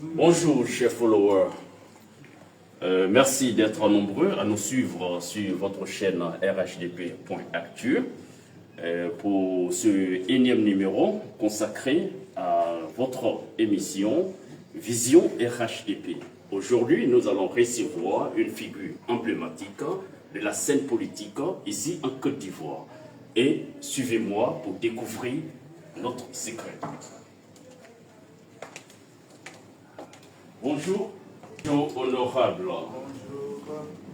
Bonjour, chers followers. Merci d'être nombreux à nous suivre sur votre chaîne RHDP.actu pour ce énième numéro consacré à votre émission Vision RHDP. Aujourd'hui, nous allons recevoir une figure emblématique de la scène politique ici en Côte d'Ivoire. Et suivez-moi pour découvrir notre secret. Bonjour, honorable. Bonjour.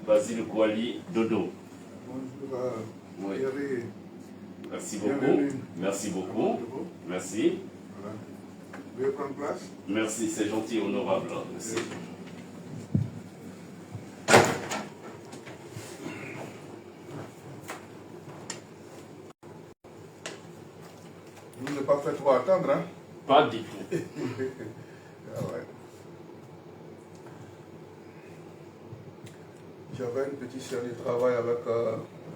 Basile Kouali Dodo. Bonjour. Oui. Merci Bienvenue. beaucoup. Merci beaucoup. Merci. Voilà. Vous pouvez prendre place. Merci, c'est gentil, honorable. Merci. Vous n'avez pas fait trop attendre, hein? Pas du tout. Ah ouais. J'avais une petite série de travail avec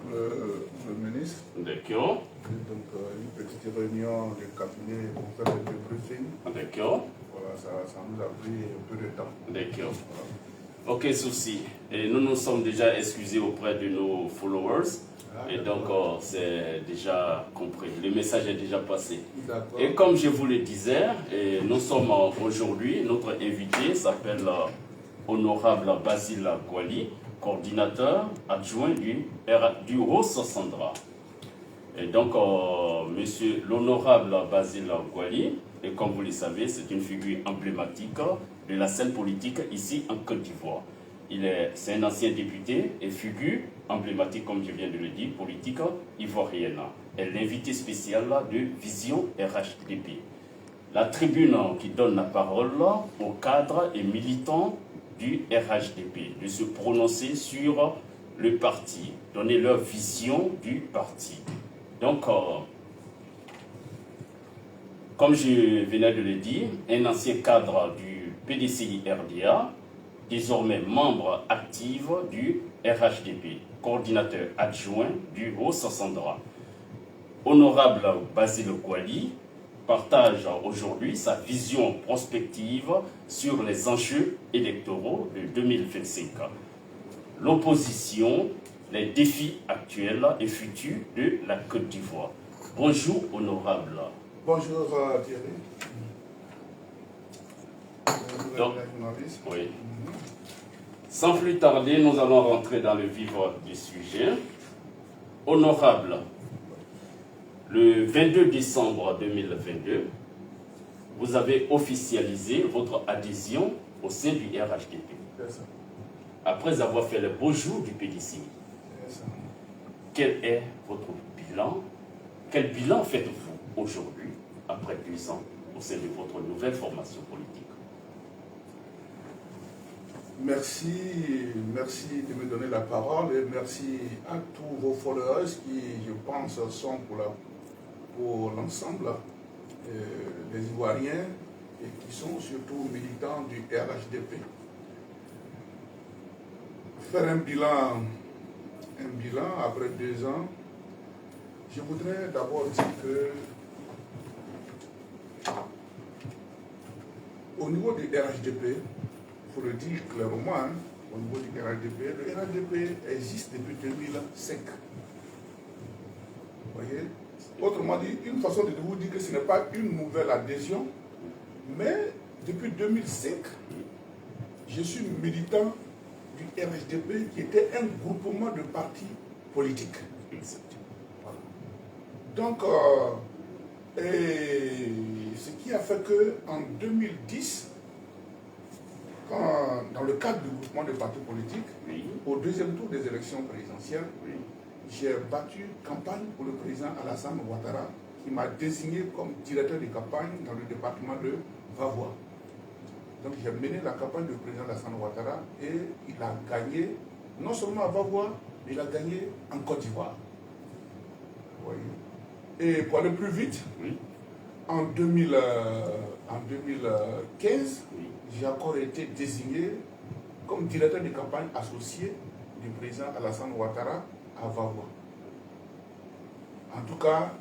le ministre. D'accord. Donc une petite réunion de cabinet pour faire le briefing. D'accord. Voilà, ça nous a pris un peu de temps. D'accord. Voilà. Aucun souci. Et nous nous sommes déjà excusés auprès de nos followers. Et donc, c'est déjà compris. Le message est déjà passé. D'accord. Et comme je vous le disais, nous sommes aujourd'hui, notre invité s'appelle Honorable Basile Kouali, coordinateur adjoint du Haut-Sassandra. Et donc, monsieur l'honorable Basile Kouali, et comme vous le savez, c'est une figure emblématique de la scène politique ici en Côte d'Ivoire. C'est un ancien député et figure emblématique, comme je viens de le dire, politique ivoirienne. Elle est l'invité spécial de Vision RHDP. La tribune qui donne la parole aux cadres et militants du RHDP de se prononcer sur le parti, donner leur vision du parti. Donc, comme je venais de le dire, un ancien cadre du PDCI RDA, désormais membre actif du RHDP, coordinateur adjoint du Haut-Sassandra. Honorable Basile Kouali partage aujourd'hui sa vision prospective sur les enjeux électoraux de 2025. L'opposition, les défis actuels et futurs de la Côte d'Ivoire. Bonjour, honorable. Bonjour Thierry. Donc, oui. Sans plus tarder, nous allons rentrer dans le vif du sujet. Honorable, le 22 décembre 2022, vous avez officialisé votre adhésion au sein du RHDP. Après avoir fait le beau jour du PDC. Quel est votre bilan? Quel bilan faites-vous aujourd'hui, après 2 ans, au sein de votre nouvelle formation politique? Merci de me donner la parole et merci à tous vos followers qui, je pense, sont pour l'ensemble des Ivoiriens et qui sont surtout militants du RHDP. Faire un bilan après 2 ans, je voudrais d'abord dire que au niveau du RHDP, il faut le dire clairement, hein, au niveau du RHDP, le RHDP existe depuis 2005. Vous voyez? Autrement dit, une façon de vous dire que ce n'est pas une nouvelle adhésion, mais depuis 2005, je suis militant du RHDP qui était un groupement de partis politiques. Voilà. Donc, ce qui a fait qu'en 2010, dans le cadre du groupement de partis politiques, oui, au deuxième tour des élections présidentielles, oui, j'ai battu campagne pour le président Alassane Ouattara, qui m'a désigné comme directeur de campagne dans le département de Vavois. Donc j'ai mené la campagne du président Alassane Ouattara et il a gagné, non seulement à Vavois, mais il a gagné en Côte d'Ivoire. Et pour aller plus vite, oui, en 2015, oui, j'ai encore été désigné comme directeur de campagne associé du président Alassane Ouattara à Vavois. En tout cas,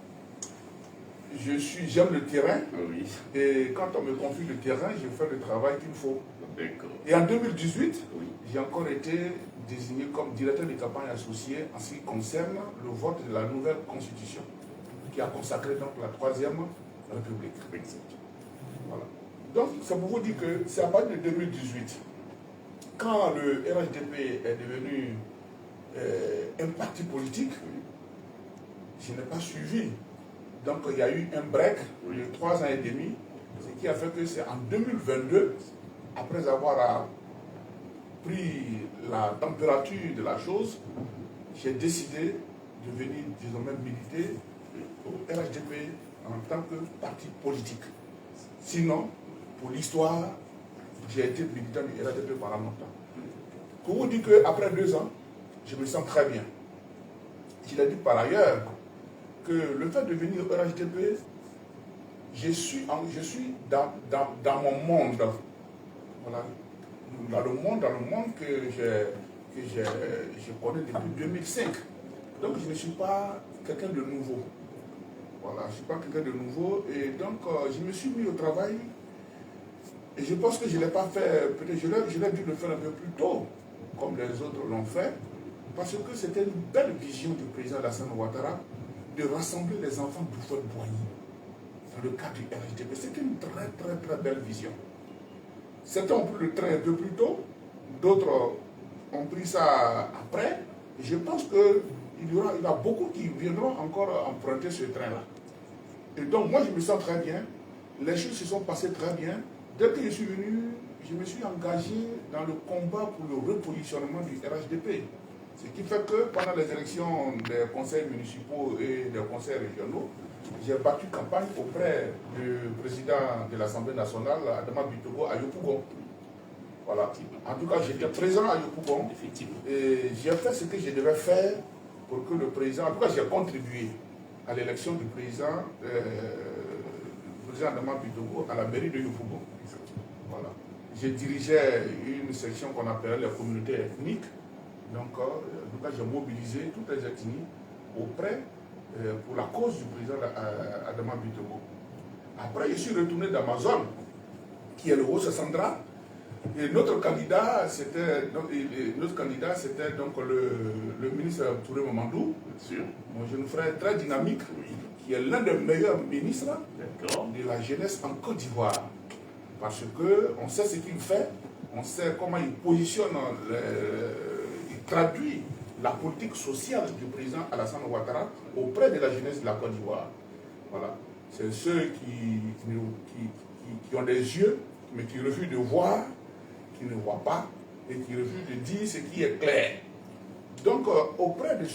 j'aime le terrain. Oui. Et quand on me confie le terrain, je fais le travail qu'il faut. D'accord. Et en 2018, Oui. j'ai encore été désigné comme directeur de campagne associé en ce qui concerne le vote de la nouvelle constitution, qui a consacré donc la 3e République. Exact. Voilà. Donc, ça pour vous dire que c'est à partir de 2018, quand le RHDP est devenu un parti politique, je n'ai pas suivi. Donc, il y a eu un break de 3 ans et demi, ce qui a fait que c'est en 2022, après avoir pris la température de la chose, j'ai décidé de venir désormais militer au RHDP en tant que parti politique. Sinon, pour l'histoire, j'ai été militant du RHDP pendant longtemps. Pour vous dire qu'après 2 ans, je me sens très bien. Il a dit par ailleurs que le fait de venir au RHDP, je suis dans mon monde. Voilà. Dans le monde que je connais depuis 2005. Donc je ne suis pas quelqu'un de nouveau. Voilà, je ne suis pas quelqu'un de nouveau. Et donc je me suis mis au travail. Et je pense que je ne l'ai pas fait, peut-être j'aurais dû le faire un peu plus tôt, comme les autres l'ont fait. Parce que c'était une belle vision du président Alassane Ouattara de rassembler les enfants du Houphouët-Boigny dans le cadre du RHDP. C'était une très très très belle vision. Certains ont pris le train un peu plus tôt, d'autres ont pris ça après. Je pense qu'il y a beaucoup qui viendront encore emprunter ce train-là. Et donc moi je me sens très bien, les choses se sont passées très bien. Dès que je suis venu, je me suis engagé dans le combat pour le repositionnement du RHDP. Ce qui fait que pendant les élections des conseils municipaux et des conseils régionaux, j'ai battu campagne auprès du président de l'Assemblée nationale, Adama Bitogo, à Yopougon. Voilà. En tout cas, j'étais présent à Yopougon. Et j'ai fait ce que je devais faire pour que le président... En tout cas, j'ai contribué à l'élection du président Adama Bitogo à la mairie de Yopougon. Voilà. Je dirigeais une section qu'on appelait les communautés ethniques. Donc, en tout cas, j'ai mobilisé toutes les ethnies auprès pour la cause du président Adama Bitogo. Après, je suis retourné dans ma zone, qui est le Haut-Sassandra. Et notre candidat, c'était donc le ministre Touré Mamadou, mon jeune frère très dynamique, qui est l'un des meilleurs ministres de la jeunesse en Côte d'Ivoire. Parce qu'on sait ce qu'il fait, on sait comment il positionne, il traduit la politique sociale du président Alassane Ouattara auprès de la jeunesse de la Côte d'Ivoire. Voilà. C'est ceux qui ont des yeux, mais qui refusent de voir, qui ne voient pas, et qui refusent de dire ce qui est clair. Donc, auprès de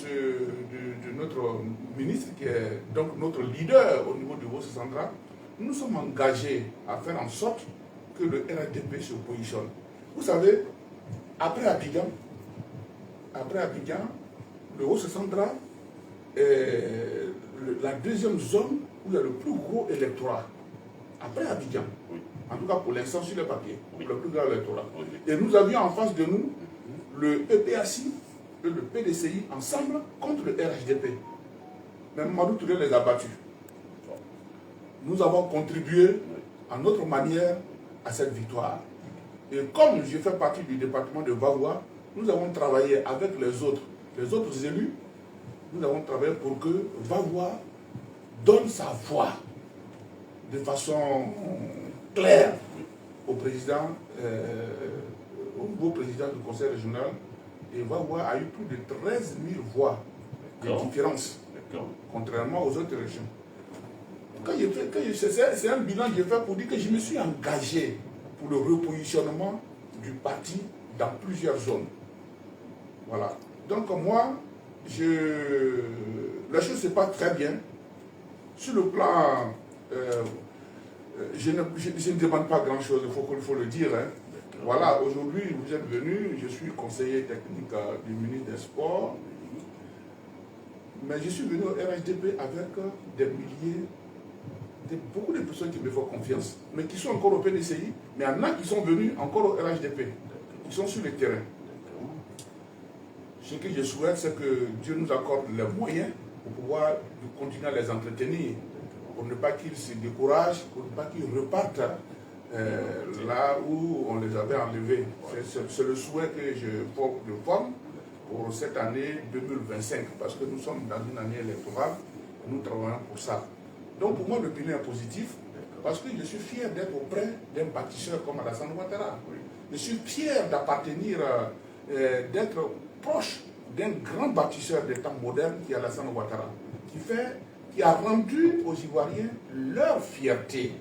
notre ministre, qui est donc notre leader au niveau du Haut-Sassandra, nous sommes engagés à faire en sorte que le RHDP se positionne. Vous savez, après Abidjan, le Haut-Sassandra est la deuxième zone où il y a le plus gros électorat. Après Abidjan, en tout cas pour l'instant sur le papier, le plus grand électorat. Et nous avions en face de nous le EPACI et le PDCI ensemble contre le RHDP. Mais Mamadou Touré les a battus. Nous avons contribué à notre manière à cette victoire. Et comme je fais partie du département de Vavois, nous avons travaillé avec les autres élus, nous avons travaillé pour que Vavois donne sa voix de façon claire au président, au nouveau président du conseil régional. Et Vavois a eu plus de 13 000 voix de différence, contrairement aux autres régions. C'est un bilan que j'ai fait pour dire que je me suis engagé pour le repositionnement du parti dans plusieurs zones. Voilà. Donc moi, la chose se passe très bien. Sur le plan, je ne demande pas grand-chose, il faut le dire. Hein. Voilà, aujourd'hui, vous êtes venu, je suis conseiller technique du ministre des Sports. Mais je suis venu au RHDP avec des milliers, beaucoup de personnes qui me font confiance, mais qui sont encore au PDCI, mais il y en a qui sont venus encore au RHDP, qui sont sur le terrain. Ce que je souhaite, c'est que Dieu nous accorde les moyens pour pouvoir continuer à les entretenir. pour ne pas qu'ils se découragent, pour ne pas qu'ils repartent là où on les avait enlevés. C'est le souhait que je forme pour cette année 2025, parce que nous sommes dans une année électorale et nous travaillons pour ça. Donc pour moi, le bilan est positif, parce que je suis fier d'être auprès d'un bâtisseur comme Alassane Ouattara. Je suis fier d'appartenir, d'être proche d'un grand bâtisseur des temps modernes qui est Alassane Ouattara, qui a rendu aux Ivoiriens leur fierté.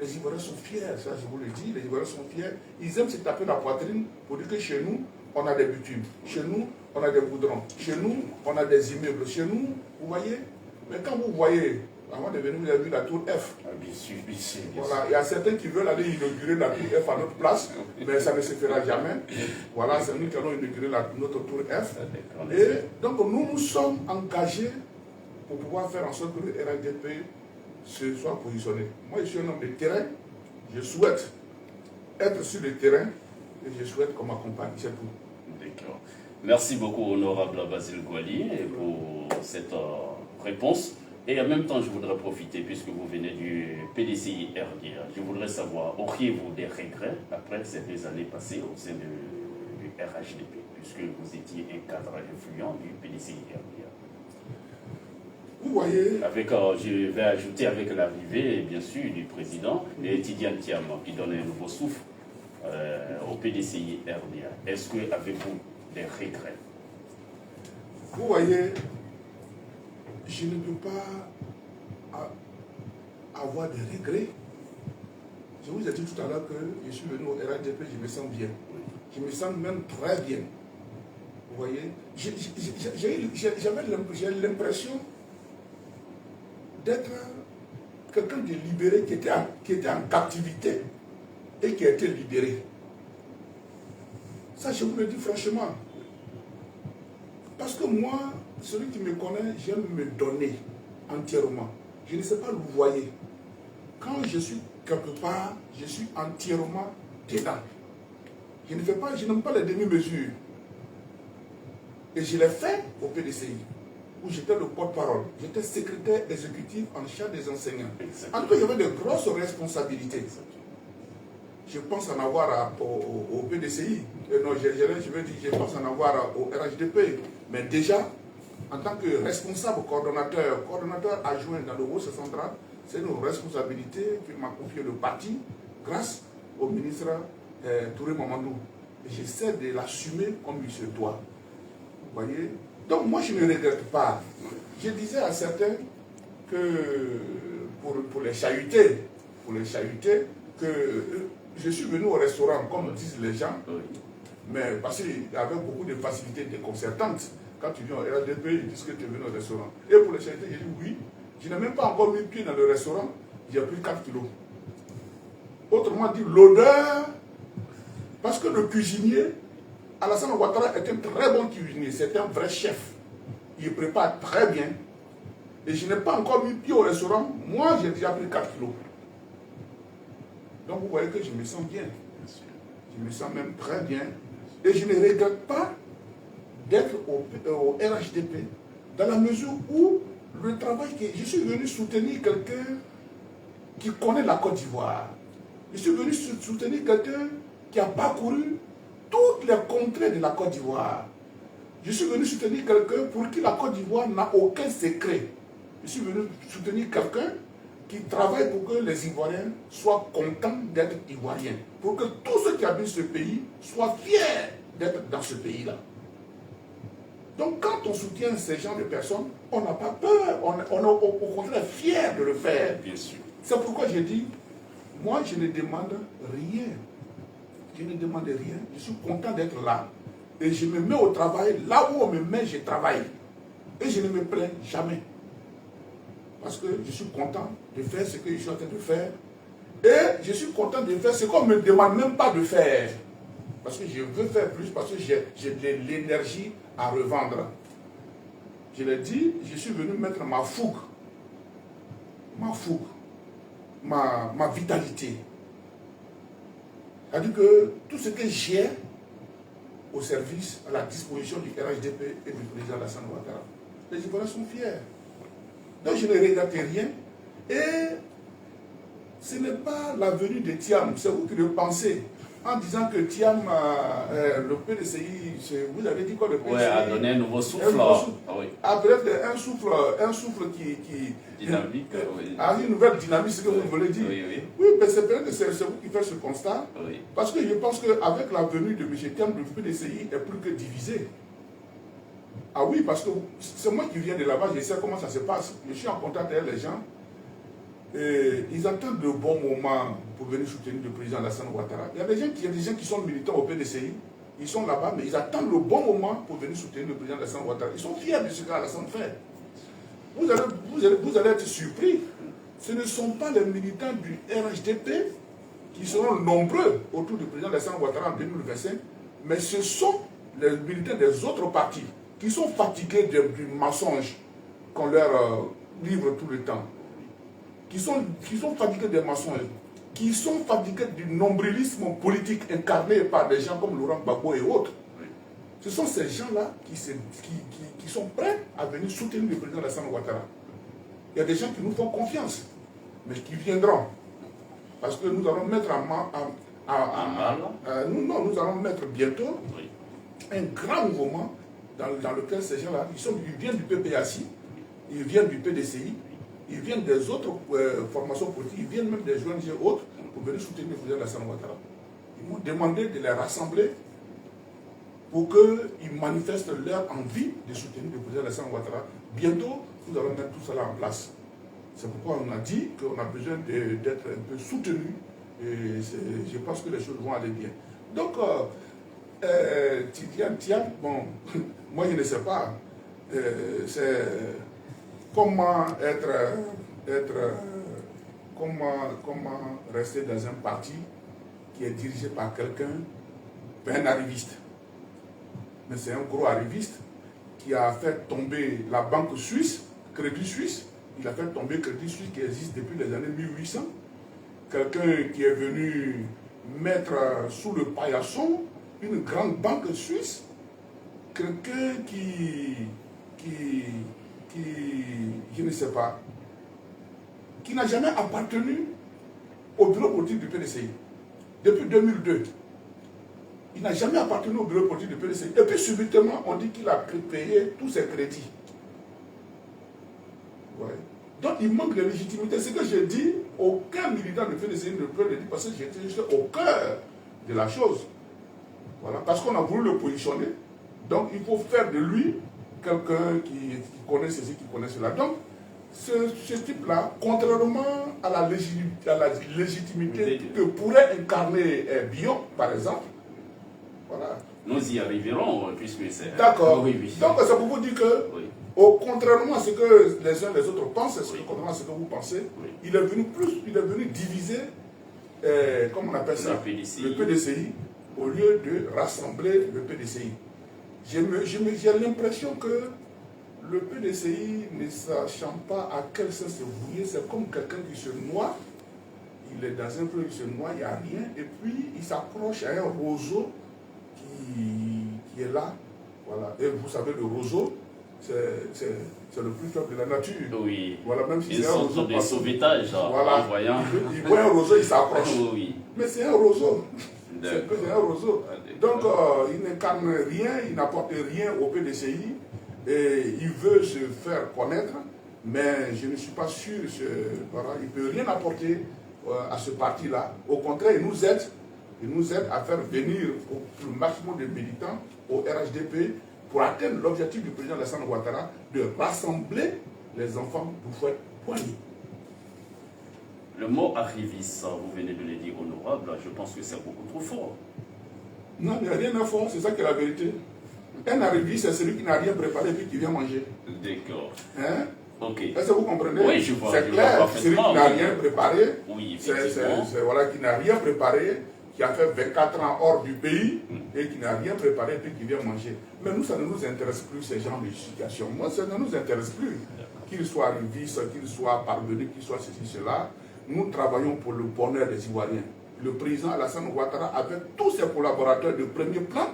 Les Ivoiriens sont fiers, ça je vous le dis, les Ivoiriens sont fiers. Ils aiment se taper la poitrine pour dire que chez nous, on a des bitumes, chez nous, on a des goudrons, chez nous, on a des immeubles, chez nous, vous voyez. Mais quand vous voyez, avant de venir, vous avez vu la tour F. Bien sûr, bien sûr. Voilà, il y a certains qui veulent aller inaugurer la tour F à notre place, mais ça ne se fera jamais. Voilà, c'est nous qui allons inaugurer notre tour F. Et donc nous sommes engagés pour pouvoir faire en sorte que le RHDP se soit positionné. Moi, je suis un homme de terrain, je souhaite être sur le terrain et je souhaite qu'on m'accompagne, c'est tout. D'accord. Merci beaucoup, honorable Basile Gouali, pour cette réponse. Et en même temps, je voudrais profiter, puisque vous venez du PDCI RDA, je voudrais savoir, auriez-vous des regrets après ces 2 années passées au sein du RHDP, puisque vous étiez un cadre influent du PDCI RDA? Vous voyez, je vais ajouter avec l'arrivée, bien sûr, du président Tidiane Thiam, qui donne un nouveau souffle au PDCI RDA. Est-ce que avez-vous des regrets? Vous voyez, je ne peux pas avoir des regrets. Je vous ai dit tout à l'heure que je suis venu au RHDP, je me sens bien. Je me sens même très bien. Vous voyez, j'ai l'impression d'être quelqu'un de libéré qui était en captivité et qui a été libéré. Ça, je vous le dis franchement. Parce que moi, celui qui me connaît, j'aime me donner entièrement. Je ne sais pas louvoyer. Quand je suis quelque part, je suis entièrement dedans. Je n'aime pas les demi-mesures. Et je l'ai fait au PDCI, où j'étais le porte-parole. J'étais secrétaire exécutif en charge des enseignants. En tout cas, il y avait de grosses responsabilités. Je pense en avoir au PDCI. Non, je pense en avoir au RHDP. Mais déjà, en tant que responsable coordonnateur adjoint dans le Haut central, c'est une responsabilité que m'a confié le parti grâce au ministre Touré Mamadou. Et j'essaie de l'assumer comme il se doit. Vous voyez? Donc moi je ne regrette pas. Je disais à certains que pour les chahuter, que je suis venu au restaurant, comme disent les gens, mais parce qu'il y avait beaucoup de facilités déconcertantes. Quand tu viens au RHDP, ils disent que tu es venu au restaurant. Et pour les chahuter, j'ai dit oui. Je n'ai même pas encore mis pied dans le restaurant, j'ai pris 4 kilos. Autrement dit, l'odeur, parce que le cuisinier, Alassane Ouattara est un très bon cuisinier, c'est un vrai chef. Il prépare très bien. Et je n'ai pas encore mis pied au restaurant, moi j'ai déjà pris 4 kilos. Donc vous voyez que je me sens bien. Je me sens même très bien. Et je ne regrette pas d'être au RHDP dans la mesure où le travail que je suis venu soutenir quelqu'un qui connaît la Côte d'Ivoire. Je suis venu soutenir quelqu'un qui a parcouru toutes les contrées de la Côte d'Ivoire. Je suis venu soutenir quelqu'un pour qui la Côte d'Ivoire n'a aucun secret. Je suis venu soutenir quelqu'un qui travaille pour que les Ivoiriens soient contents d'être Ivoiriens. Pour que tous ceux qui habitent ce pays soient fiers d'être dans ce pays-là. Donc quand on soutient ces gens de personnes, on n'a pas peur, on est au contraire fier de le faire. Bien sûr. C'est pourquoi j'ai dit, moi je ne demande rien. Je ne demande rien, je suis content d'être là. Et je me mets au travail, là où on me met, je travaille. Et je ne me plains jamais. Parce que je suis content de faire ce que je suis en train de faire. Et je suis content de faire ce qu'on ne me demande même pas de faire. Parce que je veux faire plus, parce que j'ai de l'énergie à revendre. Je l'ai dit, je suis venu mettre ma fougue, ma vitalité. C'est-à-dire que tout ce que j'ai au service, à la disposition du RHDP et du président Alassane Ouattara, les Ivoiriens sont fiers. Donc je ne regrette rien Et ce n'est pas la venue de Thiam, c'est vous qui le pensez. En disant que Thiam, le PDCI, vous avez dit quoi, le PDCI? Oui, a donné un nouveau souffle. Oui. Après, un souffle qui dynamique, oui. A une nouvelle dynamique, c'est ce que vous voulez dire. Oui, oui. Oui, mais c'est peut-être que c'est vous qui faites ce constat. Oui. Parce que je pense qu'avec la venue de M. Thiam, le PDCI est plus que divisé. Ah oui, parce que c'est moi qui viens de là-bas, je sais comment ça se passe. Je suis en contact avec les gens. Et ils attendent de bons moments pour venir soutenir le président Alassane Ouattara. Il y a des gens qui sont militants au PDCI, ils sont là-bas, mais ils attendent le bon moment pour venir soutenir le président Alassane Ouattara. Ils sont fiers de ce qu'Alassane fait. Vous allez être surpris. Ce ne sont pas les militants du RHDP qui seront nombreux autour du président Alassane Ouattara en 2025, mais ce sont les militants des autres partis qui sont fatigués du mensonge qu'on leur livre tout le temps. Qui sont fatigués des mensonges, qui sont fatigués du nombrilisme politique incarné par des gens comme Laurent Gbagbo et autres. Ce sont ces gens-là qui sont prêts à venir soutenir le président Alassane Ouattara. Il y a des gens qui nous font confiance, mais qui viendront. Parce que nous allons mettre nous allons mettre bientôt un grand mouvement dans lequel ces gens-là, ils viennent du PPACI, ils viennent du PDCI, ils viennent des autres formations politiques, ils viennent même des ONG et autres pour venir soutenir le président Alassane Ouattara. Ils m'ont demandé de les rassembler pour qu'ils manifestent leur envie de soutenir le président Alassane Ouattara. Bientôt, nous allons mettre tout cela en place. C'est pourquoi on a dit qu'on a besoin d'être un peu soutenu et je pense que les choses vont aller bien. Donc, Thiam, bon, moi je ne sais pas, c'est comment comment rester dans un parti qui est dirigé par quelqu'un, un arriviste. Mais c'est un gros arriviste qui a fait tomber la banque suisse, Crédit Suisse. Il a fait tomber Crédit Suisse qui existe depuis les années 1800. Quelqu'un qui est venu mettre sous le paillasson une grande banque suisse. Quelqu'un je ne sais pas, qui n'a jamais appartenu au bureau politique du PDCI. Depuis 2002. Il n'a jamais appartenu au bureau politique du PDCI. Et puis subitement, on dit qu'il a payé tous ses crédits. Ouais. Donc il manque de légitimité. Ce que je dis, aucun militant du PDCI ne peut le dire parce que j'étais juste au cœur de la chose. Voilà. Parce qu'on a voulu le positionner. Donc il faut faire de lui quelqu'un qui connaît ceci, qui connaît cela. Donc, ce type-là, contrairement à la légitimité que pourrait incarner Bion, par exemple, voilà. Nous y arriverons, puisque c'est... D'accord. Oui, oui. Donc, ça pour vous dire que, contrairement à ce que les uns et les autres pensent, contrairement à ce que vous pensez, il est venu diviser, comment on appelle ça, le PDCI, au lieu de rassembler le PDCI. J'ai l'impression que le PDCI, ne sachant pas à quel sens se vouer, c'est comme quelqu'un qui se noie. Il est dans un fleuve, il se noie, il n'y a rien. Et puis, il s'accroche à un roseau qui est là. Voilà. Et vous savez, le roseau, c'est le plus faible de la nature. Oui. Voilà, même si c'est un roseau. Des sauvetages, voilà. En voyant. Il voit un roseau, il s'accroche. Oui. Mais c'est un roseau. C'est un roseau. Donc, il n'incarne rien, il n'apporte rien au PDCI. Et il veut se faire connaître, mais je ne suis pas sûr, voilà, il ne peut rien apporter à ce parti-là. Au contraire, il nous aide à faire venir le maximum de militants au RHDP pour atteindre l'objectif du président Alassane Ouattara de rassembler les enfants Bouffouette-Poigny. Le mot arriviste, vous venez de le dire, honorable, je pense que c'est beaucoup trop fort. Non, il n'y a rien à fort, c'est ça qui est la vérité. Un arriviste, c'est celui qui n'a rien préparé et qui vient manger. D'accord. Hein? Ok. Est-ce que vous comprenez? Oui, je vois. C'est clair, celui qui n'a rien préparé, effectivement. Qui n'a rien préparé, qui a fait 24 ans hors du pays et qui n'a rien préparé et puis qui vient manger. Mais nous, ça ne nous intéresse plus, ces genres de situations. Moi, ça ne nous intéresse plus. Qu'il soit arriviste, qu'il soit parvenu, qu'il soit ceci, cela. Nous travaillons pour le bonheur des Ivoiriens. Le président Alassane Ouattara, avec tous ses collaborateurs de premier plan,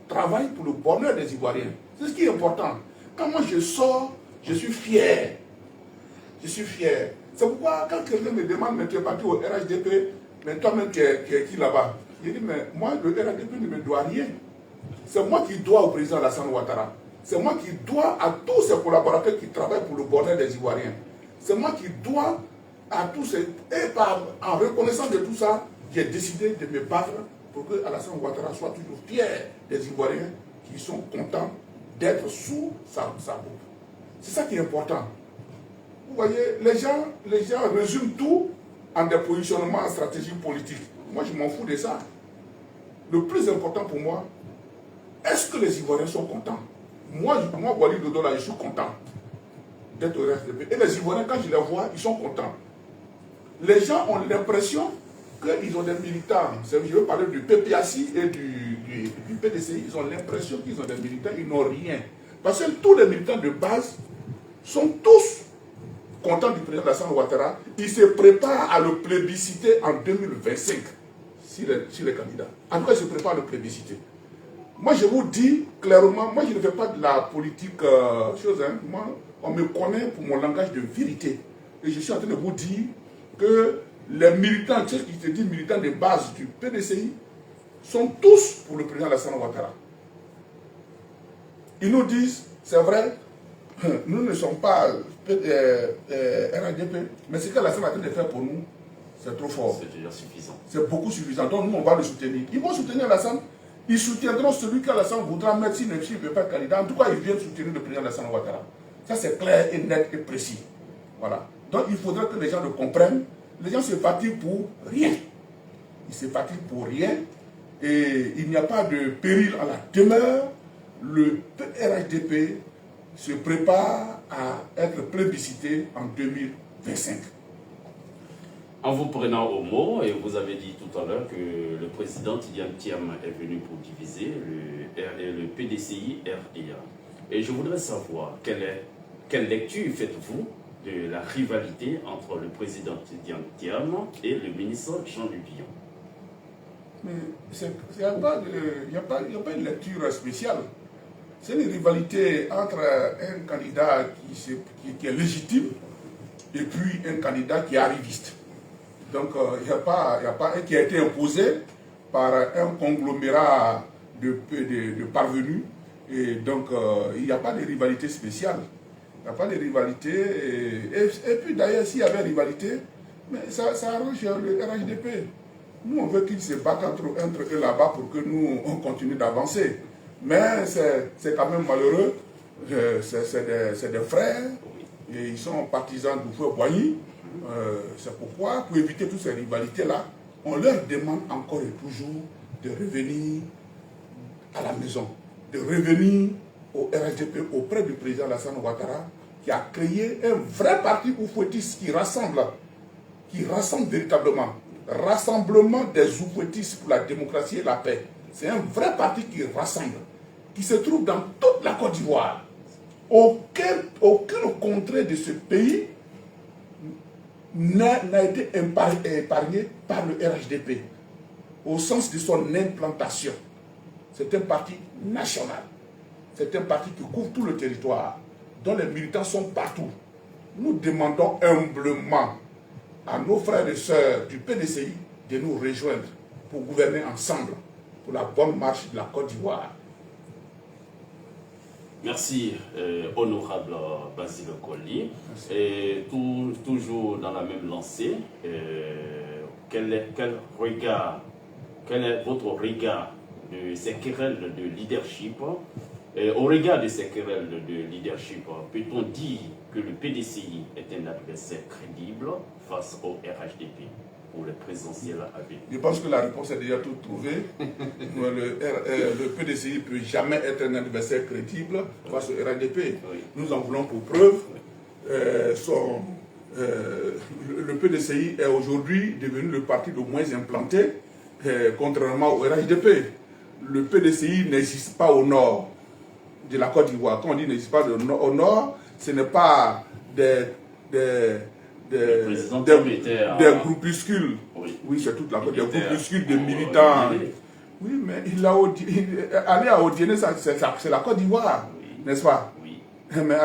travaille pour le bonheur des Ivoiriens. C'est ce qui est important. Quand moi je sors, je suis fier. Je suis fier. C'est pourquoi quand quelqu'un me demande, mais tu es parti au RHDP, mais toi-même tu es qui là-bas? Je dis, mais moi, le RHDP ne me doit rien. C'est moi qui dois au président Alassane Ouattara. C'est moi qui dois à tous ces collaborateurs qui travaillent pour le bonheur des Ivoiriens. C'est moi qui dois à tous ces... Et en reconnaissant de tout ça, j'ai décidé de me battre pour que Alassane Ouattara soit toujours fier des Ivoiriens qui sont contents d'être sous sa coupe. C'est ça qui est important. Vous voyez, les gens résument tout en des positionnements stratégiques politiques. Moi, je m'en fous de ça. Le plus important pour moi, est-ce que les Ivoiriens sont contents? Moi, Wally Dodo, là, je suis content d'être au RHDP. Et les Ivoiriens, quand je les vois, ils sont contents. Les gens ont l'impression qu'ils ont des militants. Je veux parler du PPACI et du PDCI. Ils ont l'impression qu'ils ont des militants, ils n'ont rien. Parce que tous les militants de base sont tous contents du président Alassane Ouattara. Ils se préparent à le plébisciter en 2025, s'il est candidat. En tout cas, ils se préparent à le plébisciter. Moi, je vous dis clairement, moi, je ne fais pas de la politique Moi, on me connaît pour mon langage de vérité. Et je suis en train de vous dire que les militants, ceux qui se disent militants de base du PDCI, sont tous pour le président Alassane Ouattara. Ils nous disent, c'est vrai, nous ne sommes pas RHDP, mais ce qu'Alassane est en train de faire pour nous, c'est trop fort. C'est déjà suffisant. C'est beaucoup suffisant. Donc nous, on va le soutenir. Ils vont soutenir Alassane. Ils soutiendront celui qu'Alassane voudra mettre s'il ne veut pas être candidat. En tout cas, ils viennent soutenir le président Alassane Ouattara. Ça, c'est clair et net et précis. Voilà. Donc, il faudra que les gens le comprennent. Les gens se fatiguent pour rien. Ils se fatiguent pour rien. Et il n'y a pas de péril à la demeure. Le RHDP se prépare à être plébiscité en 2025. En vous prenant au mot, et vous avez dit tout à l'heure que le président Tidiane Thiam est venu pour diviser le PDCI RDA. Et je voudrais savoir quelle lecture faites-vous de la rivalité entre le président Tidiane Thiam et le ministre Jean-Luc Dion? Mais il n'y a pas une lecture spéciale. C'est une rivalité entre un candidat qui est légitime et puis un candidat qui est arriviste. Donc, il n'y a pas un qui a été imposé par un conglomérat de parvenus. Et donc, il n'y a pas de rivalité spéciale. Il n'y a pas de rivalité. Et puis, d'ailleurs, s'il y avait rivalité, mais ça arrange le RHDP. Nous, on veut qu'ils se battent entre eux là-bas pour que nous, on continue d'avancer. Mais c'est quand même malheureux. C'est des frères. Et ils sont partisans du feu Boigny. C'est pourquoi, pour éviter toutes ces rivalités-là, on leur demande encore et toujours de revenir à la maison, de revenir au RHDP auprès du président Alassane Ouattara, qui a créé un vrai parti oufouettiste qui rassemble véritablement. Rassemblement des oufouettistes pour la démocratie et la paix. C'est un vrai parti qui rassemble, qui se trouve dans toute la Côte d'Ivoire. Aucune contrée de ce pays n'a été épargné par le RHDP, au sens de son implantation. C'est un parti national. C'est un parti qui couvre tout le territoire, dont les militants sont partout. Nous demandons humblement à nos frères et sœurs du PDCI de nous rejoindre pour gouverner ensemble pour la bonne marche de la Côte d'Ivoire. Merci, honorable Basile Koli. Et toujours dans la même lancée, quel est votre regard de ces querelles de leadership? Au regard de ces querelles de leadership, peut-on dire que le PDCI est un adversaire crédible face au RHDP pour le présidentiel à venir? Je pense que la réponse est déjà toute trouvée. Le PDCI ne peut jamais être un adversaire crédible face au RHDP. Oui. Nous en voulons pour preuve. Le PDCI est aujourd'hui devenu le parti le moins implanté, contrairement au RHDP. Le PDCI n'existe pas au nord de la Côte d'Ivoire. Quand on dit n'existe pas au nord, ce n'est pas des groupuscules. Oui, c'est toute la Côte, des groupuscules de militants. Oui, mais aller à Odiéné, c'est la Côte d'Ivoire, n'est-ce pas? Oui. Mais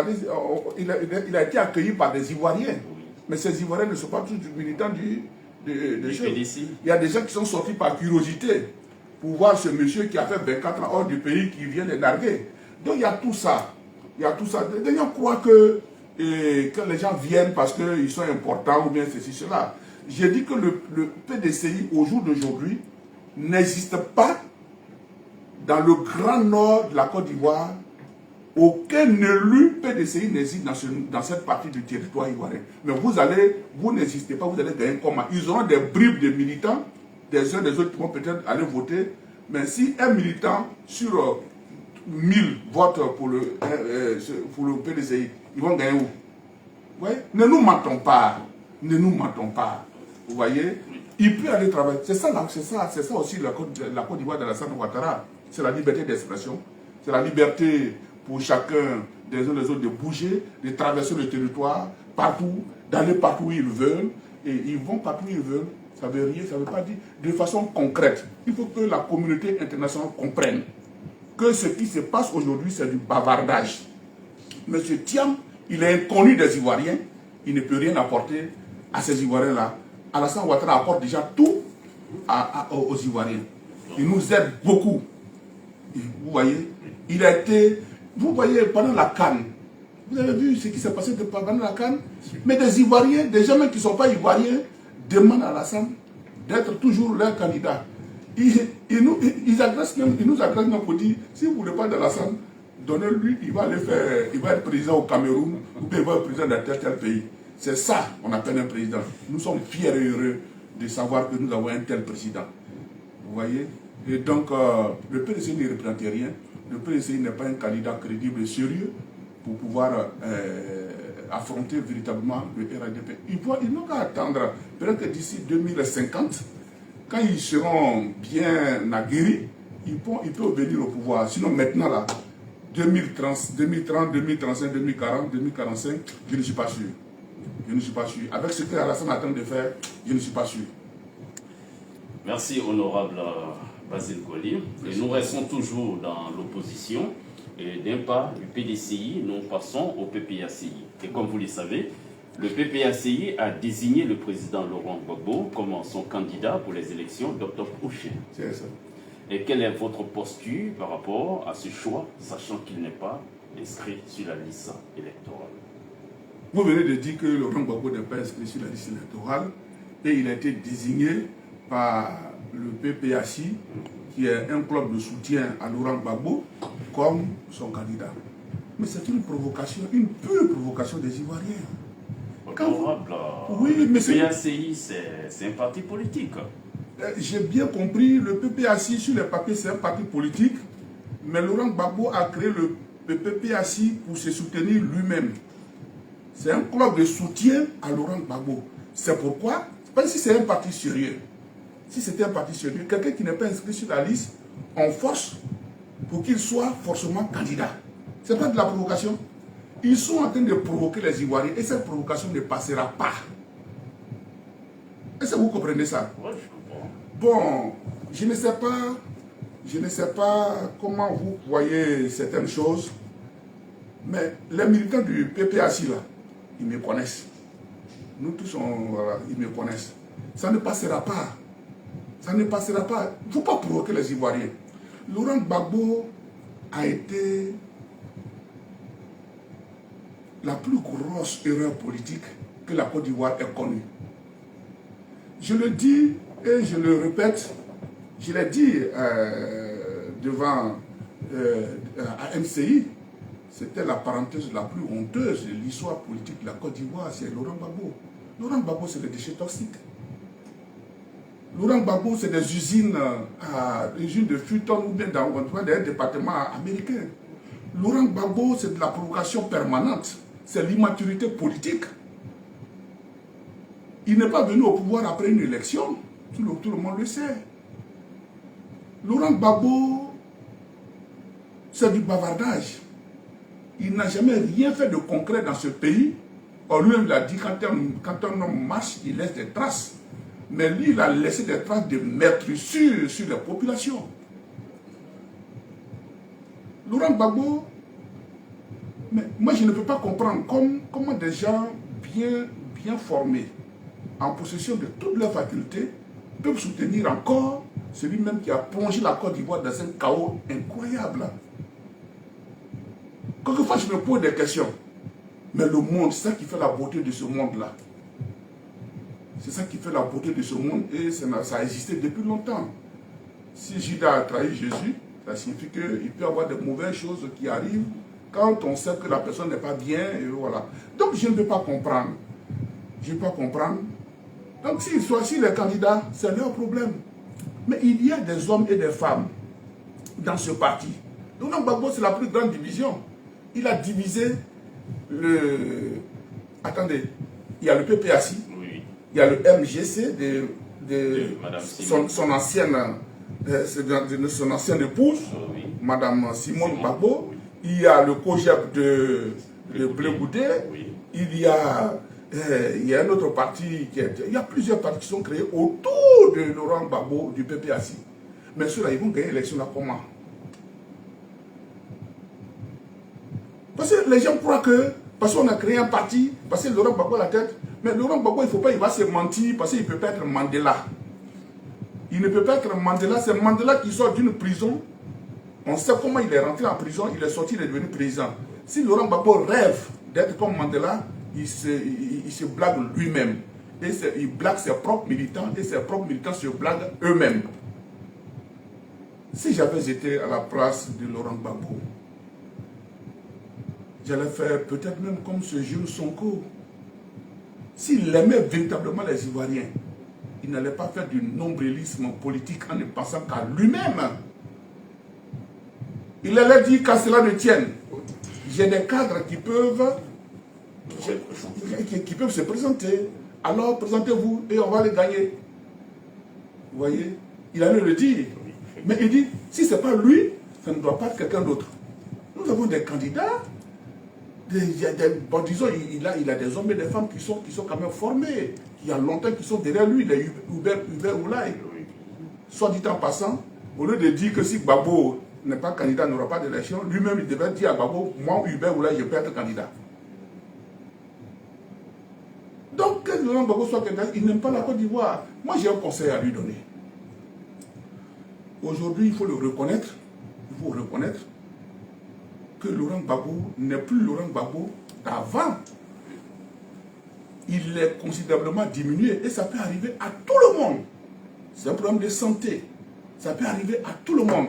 il a été accueilli par des Ivoiriens. Mais ces Ivoiriens ne sont pas tous militants de choses. PDC. Il y a des gens qui sont sortis par curiosité pour voir ce monsieur qui a fait 24 ans hors du pays qui vient les narguer. Donc il y a tout ça. Il y a tout ça. Les gens croient que les gens viennent parce qu'ils sont importants ou bien ceci, cela. J'ai dit que le PDCI, au jour d'aujourd'hui, n'existe pas dans le grand nord de la Côte d'Ivoire. Aucun élu PDCI n'existe dans cette partie du territoire ivoirien. Mais vous n'existez pas, vous allez gagner comment? Ils auront des bribes de militants, des uns des autres qui vont peut-être aller voter. Mais si un militant sur 1000 vote pour le PDCI, ils vont gagner où? Vous voyez? Ne nous mentons pas. Ne nous mentons pas. Vous voyez? Il peut aller travailler. C'est ça aussi la Côte d'Ivoire d'Alassane Ouattara. C'est la liberté d'expression. C'est la liberté pour chacun des uns des autres de bouger, de traverser le territoire, partout, d'aller partout où ils veulent. Et ils vont partout où ils veulent. Ça veut rien, ça veut pas dire de façon concrète. Il faut que la communauté internationale comprenne que ce qui se passe aujourd'hui, c'est du bavardage. Monsieur Thiam, il est inconnu des Ivoiriens. Il ne peut rien apporter à ces Ivoiriens-là. Alassane Ouattara apporte déjà tout aux Ivoiriens. Il nous aide beaucoup. Vous voyez, il a été... Vous voyez, pendant la CAN, vous avez vu ce qui s'est passé pendant la CAN? Mais des Ivoiriens, des gens même qui ne sont pas Ivoiriens, demandent à Alassane d'être toujours leur candidat. Ils nous agressent même pour dire, si vous ne voulez pas d'Alassane, donnez-lui, il va être président au Cameroun, ou bien il va être président de tel pays. C'est ça qu'on appelle un président. Nous sommes fiers et heureux de savoir que nous avons un tel président. Vous voyez? Et donc, le PDC ne représente rien. Le PDC n'est pas un candidat crédible et sérieux pour pouvoir affronter véritablement le RDP. Ils n'ont qu'à attendre, peut-être que d'ici 2050, quand ils seront bien aguerris, ils peuvent venir au pouvoir. Sinon, maintenant, là, 2030, 2035, 2040, 2045, je ne suis pas sûr. Je ne suis pas sûr. Avec ce que Alassane attend de faire, je ne suis pas sûr. Merci, honorable Basile Goli. Et nous restons toujours dans l'opposition. Et d'un pas du PDCI, nous passons au PPACI. Et comme vous le savez, le PPACI a désigné le président Laurent Gbagbo comme son candidat pour les élections d'octobre prochain. C'est ça. Et quelle est votre posture par rapport à ce choix, sachant qu'il n'est pas inscrit sur la liste électorale? Vous venez de dire que Laurent Gbagbo n'est pas inscrit sur la liste électorale et il a été désigné par le PPACI, qui est un club de soutien à Laurent Gbagbo, comme son candidat. Mais c'est une provocation, une pure provocation des Ivoiriens. Oui, mais le PPACI, c'est un parti politique. J'ai bien compris, le PPACI sur les papiers, c'est un parti politique, mais Laurent Gbagbo a créé le PPACI pour se soutenir lui-même. C'est un club de soutien à Laurent Gbagbo. C'est pourquoi, pas si c'est un parti sérieux. Si c'était un parti sérieux, quelqu'un qui n'est pas inscrit sur la liste, on force pour qu'il soit forcément candidat. Ce n'est pas de la provocation. Ils sont en train de provoquer les Ivoiriens et cette provocation ne passera pas. Est-ce que vous comprenez ça? Oui, je comprends. Bon, je ne sais pas comment vous voyez certaines choses, mais les militants du PPACI là, ils me connaissent. Nous tous, voilà, ils me connaissent. Ça ne passera pas. Ça ne passera pas. Il ne faut pas provoquer les Ivoiriens. Laurent Gbagbo a été la plus grosse erreur politique que la Côte d'Ivoire ait connue. Je le dis et je le répète, je l'ai dit devant à MCI, c'était la parenthèse la plus honteuse de l'histoire politique de la Côte d'Ivoire, c'est Laurent Gbagbo. Laurent Gbagbo, c'est des déchets toxiques. Laurent Gbagbo, c'est des usines de Fulton ou bien dans des départements américains. Laurent Gbagbo, c'est de la provocation permanente. C'est l'immaturité politique. Il n'est pas venu au pouvoir après une élection. Tout le monde le sait. Laurent Gbagbo, c'est du bavardage. Il n'a jamais rien fait de concret dans ce pays. Or, lui-même, il a dit quand un homme marche, il laisse des traces. Mais lui, il a laissé des traces de meurtrissures sur les populations. Laurent Gbagbo, mais moi je ne peux pas comprendre comment des gens bien bien formés, en possession de toutes leurs facultés, peuvent soutenir encore celui-même qui a plongé la Côte d'Ivoire dans un chaos incroyable. Quelquefois, je me pose des questions. Mais le monde, c'est ça qui fait la beauté de ce monde-là. C'est ça qui fait la beauté de ce monde et ça a existé depuis longtemps. Si Judas a trahi Jésus, ça signifie qu'il peut y avoir de mauvaises choses qui arrivent quand on sait que la personne n'est pas bien, et voilà. Donc je ne peux pas comprendre. Je ne peux pas comprendre. Donc s'ils choisissent les candidats, c'est leur problème. Mais il y a des hommes et des femmes dans ce parti. Donc Gbagbo, c'est la plus grande division. Il a divisé le... Attendez, il y a le PPAC, oui. Il y a le MGC de son ancienne épouse, oui. Madame Simone Gbagbo. Oui. Il y a le COGEP de Blé Goudé. Oui. Il y a un autre parti, il y a plusieurs partis qui sont créés autour de Laurent Gbagbo du PPAC. Mais ceux-là, ils vont gagner l'élection là comment? Parce que les gens croient que, parce qu'on a créé un parti, parce que Laurent Gbagbo a la tête, mais Laurent Gbagbo, il ne faut pas, il va se mentir, parce qu'il ne peut pas être Mandela. Il ne peut pas être Mandela, c'est Mandela qui sort d'une prison. On sait comment il est rentré en prison, il est sorti, il est devenu président. Si Laurent Gbagbo rêve d'être comme Mandela, il se blague lui-même. Et il blague ses propres militants, et ses propres militants se blaguent eux-mêmes. Si j'avais été à la place de Laurent Gbagbo, j'allais faire peut-être même comme ce Jules Sonko. S'il aimait véritablement les Ivoiriens, il n'allait pas faire du nombrilisme politique en ne pensant qu'à lui-même. Il allait dire qu'à cela ne tienne. J'ai des cadres qui peuvent se présenter. Alors présentez-vous et on va les gagner. Vous voyez? Il allait le dire. Mais il dit, si ce n'est pas lui, ça ne doit pas être quelqu'un d'autre. Nous avons des candidats. Bon, disons, il a des hommes et des femmes qui sont quand même formés, qui y a longtemps qui sont derrière lui, les Hubert Oulay. Soit dit en passant, au lieu de dire que si Gbagbo n'est pas candidat, n'aura pas d'élection, lui-même il devait dire à Gbagbo, moi Hubert Oulay, je peux être candidat. Donc, que Laurent Gbagbo soit candidat, il n'aime pas la Côte d'Ivoire. Moi j'ai un conseil à lui donner. Aujourd'hui, il faut le reconnaître. Il faut reconnaître que Laurent Gbagbo n'est plus Laurent Gbagbo d'avant. Il est considérablement diminué et ça peut arriver à tout le monde. C'est un problème de santé. Ça peut arriver à tout le monde.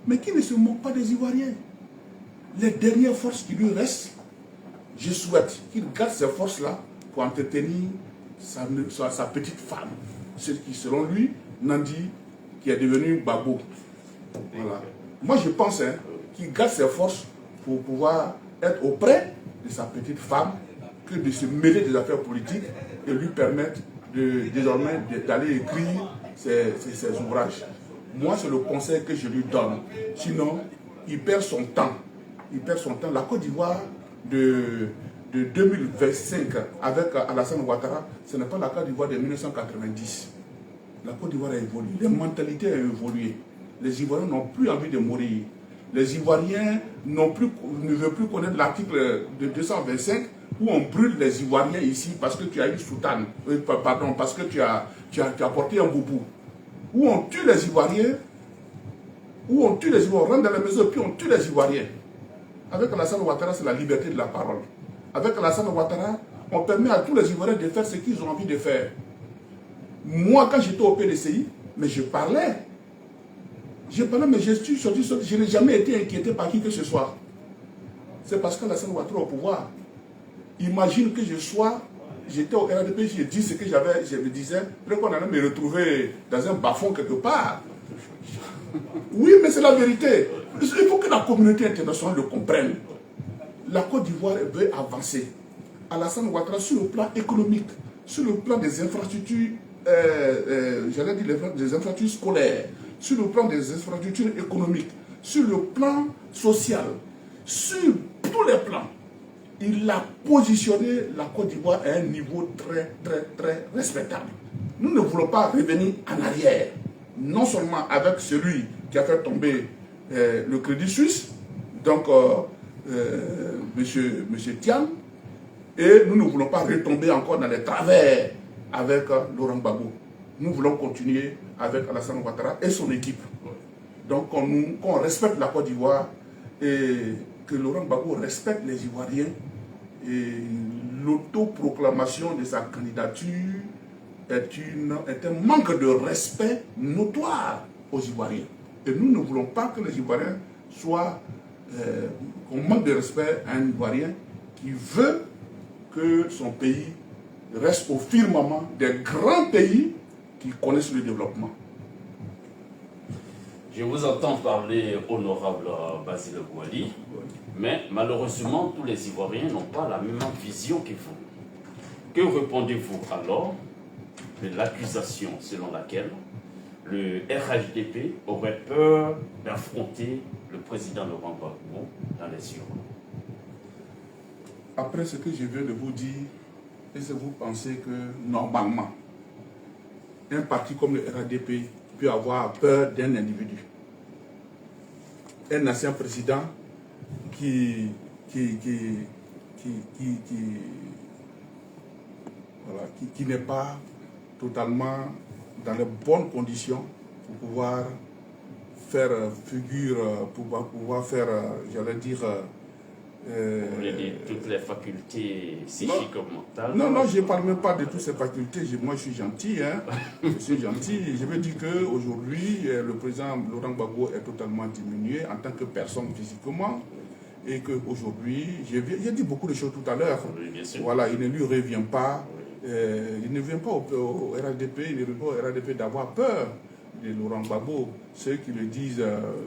Mais qui ne se moque pas des Ivoiriens. Les dernières forces qui lui restent, je souhaite qu'il garde ces forces-là pour entretenir sa petite femme. Ce qui, selon lui, Nandi, qui est devenu Gbagbo. Voilà. Moi, je pense qu'il garde ses forces pour pouvoir être auprès de sa petite femme que de se mêler des affaires politiques et lui permettre désormais d'aller écrire ses ouvrages. Moi, c'est le conseil que je lui donne. Sinon, il perd son temps. Il perd son temps. La Côte d'Ivoire de 2025 avec Alassane Ouattara, ce n'est pas la Côte d'Ivoire de 1990. La Côte d'Ivoire a évolué. Les mentalités ont évolué. Les Ivoiriens n'ont plus envie de mourir. Les Ivoiriens ne veulent plus connaître l'article de 225 où on brûle les Ivoiriens ici parce que tu as une soutane, pardon, parce que tu as porté un boubou. Où on tue les Ivoiriens, on rentre dans la maison et puis on tue les Ivoiriens. Avec Alassane Ouattara, c'est la liberté de la parole. Avec Alassane Ouattara, on permet à tous les Ivoiriens de faire ce qu'ils ont envie de faire. Moi, quand j'étais au PDCI, mais je parlais, mais je suis sorti, je n'ai jamais été inquiété par qui que ce soit. C'est parce qu'Alassane Ouattara au pouvoir. Imagine que j'étais au RDP, j'ai dit ce que je me disais, après qu'on allait me retrouver dans un bas-fond quelque part. Oui, mais c'est la vérité. Il faut que la communauté internationale le comprenne. La Côte d'Ivoire veut avancer. Alassane Ouattara, sur le plan économique, sur le plan des infrastructures, j'allais dire des infrastructures scolaires, sur le plan des infrastructures économiques, sur le plan social, sur tous les plans, il a positionné la Côte d'Ivoire à un niveau très, très, très respectable. Nous ne voulons pas revenir en arrière, non seulement avec celui qui a fait tomber le Crédit Suisse, donc monsieur Tian, Et nous ne voulons pas retomber encore dans les travers avec Laurent Gbagbo. Nous voulons continuer avec Alassane Ouattara et son équipe. Donc qu'on respecte la Côte d'Ivoire et que Laurent Gbagbo respecte les Ivoiriens. Et l'autoproclamation de sa candidature est un manque de respect notoire aux Ivoiriens. Et nous ne voulons pas que les Ivoiriens soient, qu'on manque de respect à un Ivoirien qui veut que son pays reste au firmament des grands pays qui connaissent le développement. Je vous entends parler, honorable Basile Gouali, mais malheureusement, tous les Ivoiriens n'ont pas la même vision que vous. Que répondez-vous alors de l'accusation selon laquelle le RHDP aurait peur d'affronter le président Laurent Gbagbo dans les urnes? Après ce que je viens de vous dire, est-ce que vous pensez que normalement, un parti comme le RHDP peut avoir peur d'un individu? Un ancien président qui n'est pas totalement dans les bonnes conditions pour pouvoir faire figure, pour pouvoir faire, j'allais dire... Vous voulez dire toutes les facultés psychiques mentales? Non, non, je ne parle même pas de toutes ces facultés. Moi, je suis gentil. Hein. Je suis gentil. Je veux dire qu'aujourd'hui, le président Laurent Gbagbo est totalement diminué en tant que personne physiquement. Et qu'aujourd'hui, j'ai dit beaucoup de choses tout à l'heure. Oui, voilà, il ne lui revient pas. Il ne vient pas au RHDP, il ne vient pas au RHDP d'avoir peur de Laurent Gbagbo. Ceux qui le disent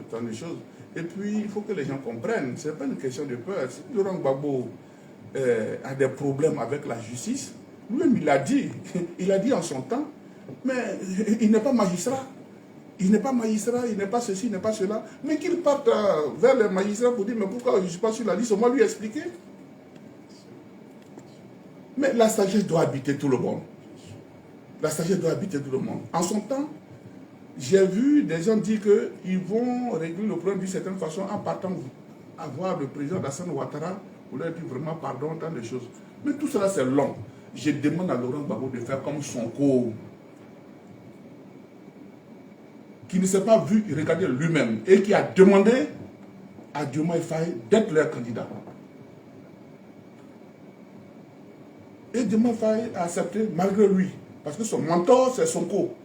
tant de choses. Et puis, il faut que les gens comprennent, ce n'est pas une question de peur. Si Laurent Gbagbo a des problèmes avec la justice, lui-même il a dit en son temps, mais il n'est pas magistrat. Il n'est pas magistrat, il n'est pas ceci, il n'est pas cela. Mais qu'il parte vers les magistrats pour dire, mais pourquoi je ne suis pas sur la liste, on va lui expliquer. Mais la sagesse doit habiter tout le monde. La sagesse doit habiter tout le monde. En son temps, j'ai vu des gens dire qu'ils vont régler le problème d'une certaine façon en partant à voir le président Alassane Ouattara pour leur dire vraiment pardon, tant de choses. Mais tout cela c'est long. Je demande à Laurent Gbagbo de faire comme Sonko, qui ne s'est pas vu regarder lui-même et qui a demandé à Diomaye Faye d'être leur candidat. Et Diomaye Faye a accepté malgré lui, parce que son mentor c'est Sonko.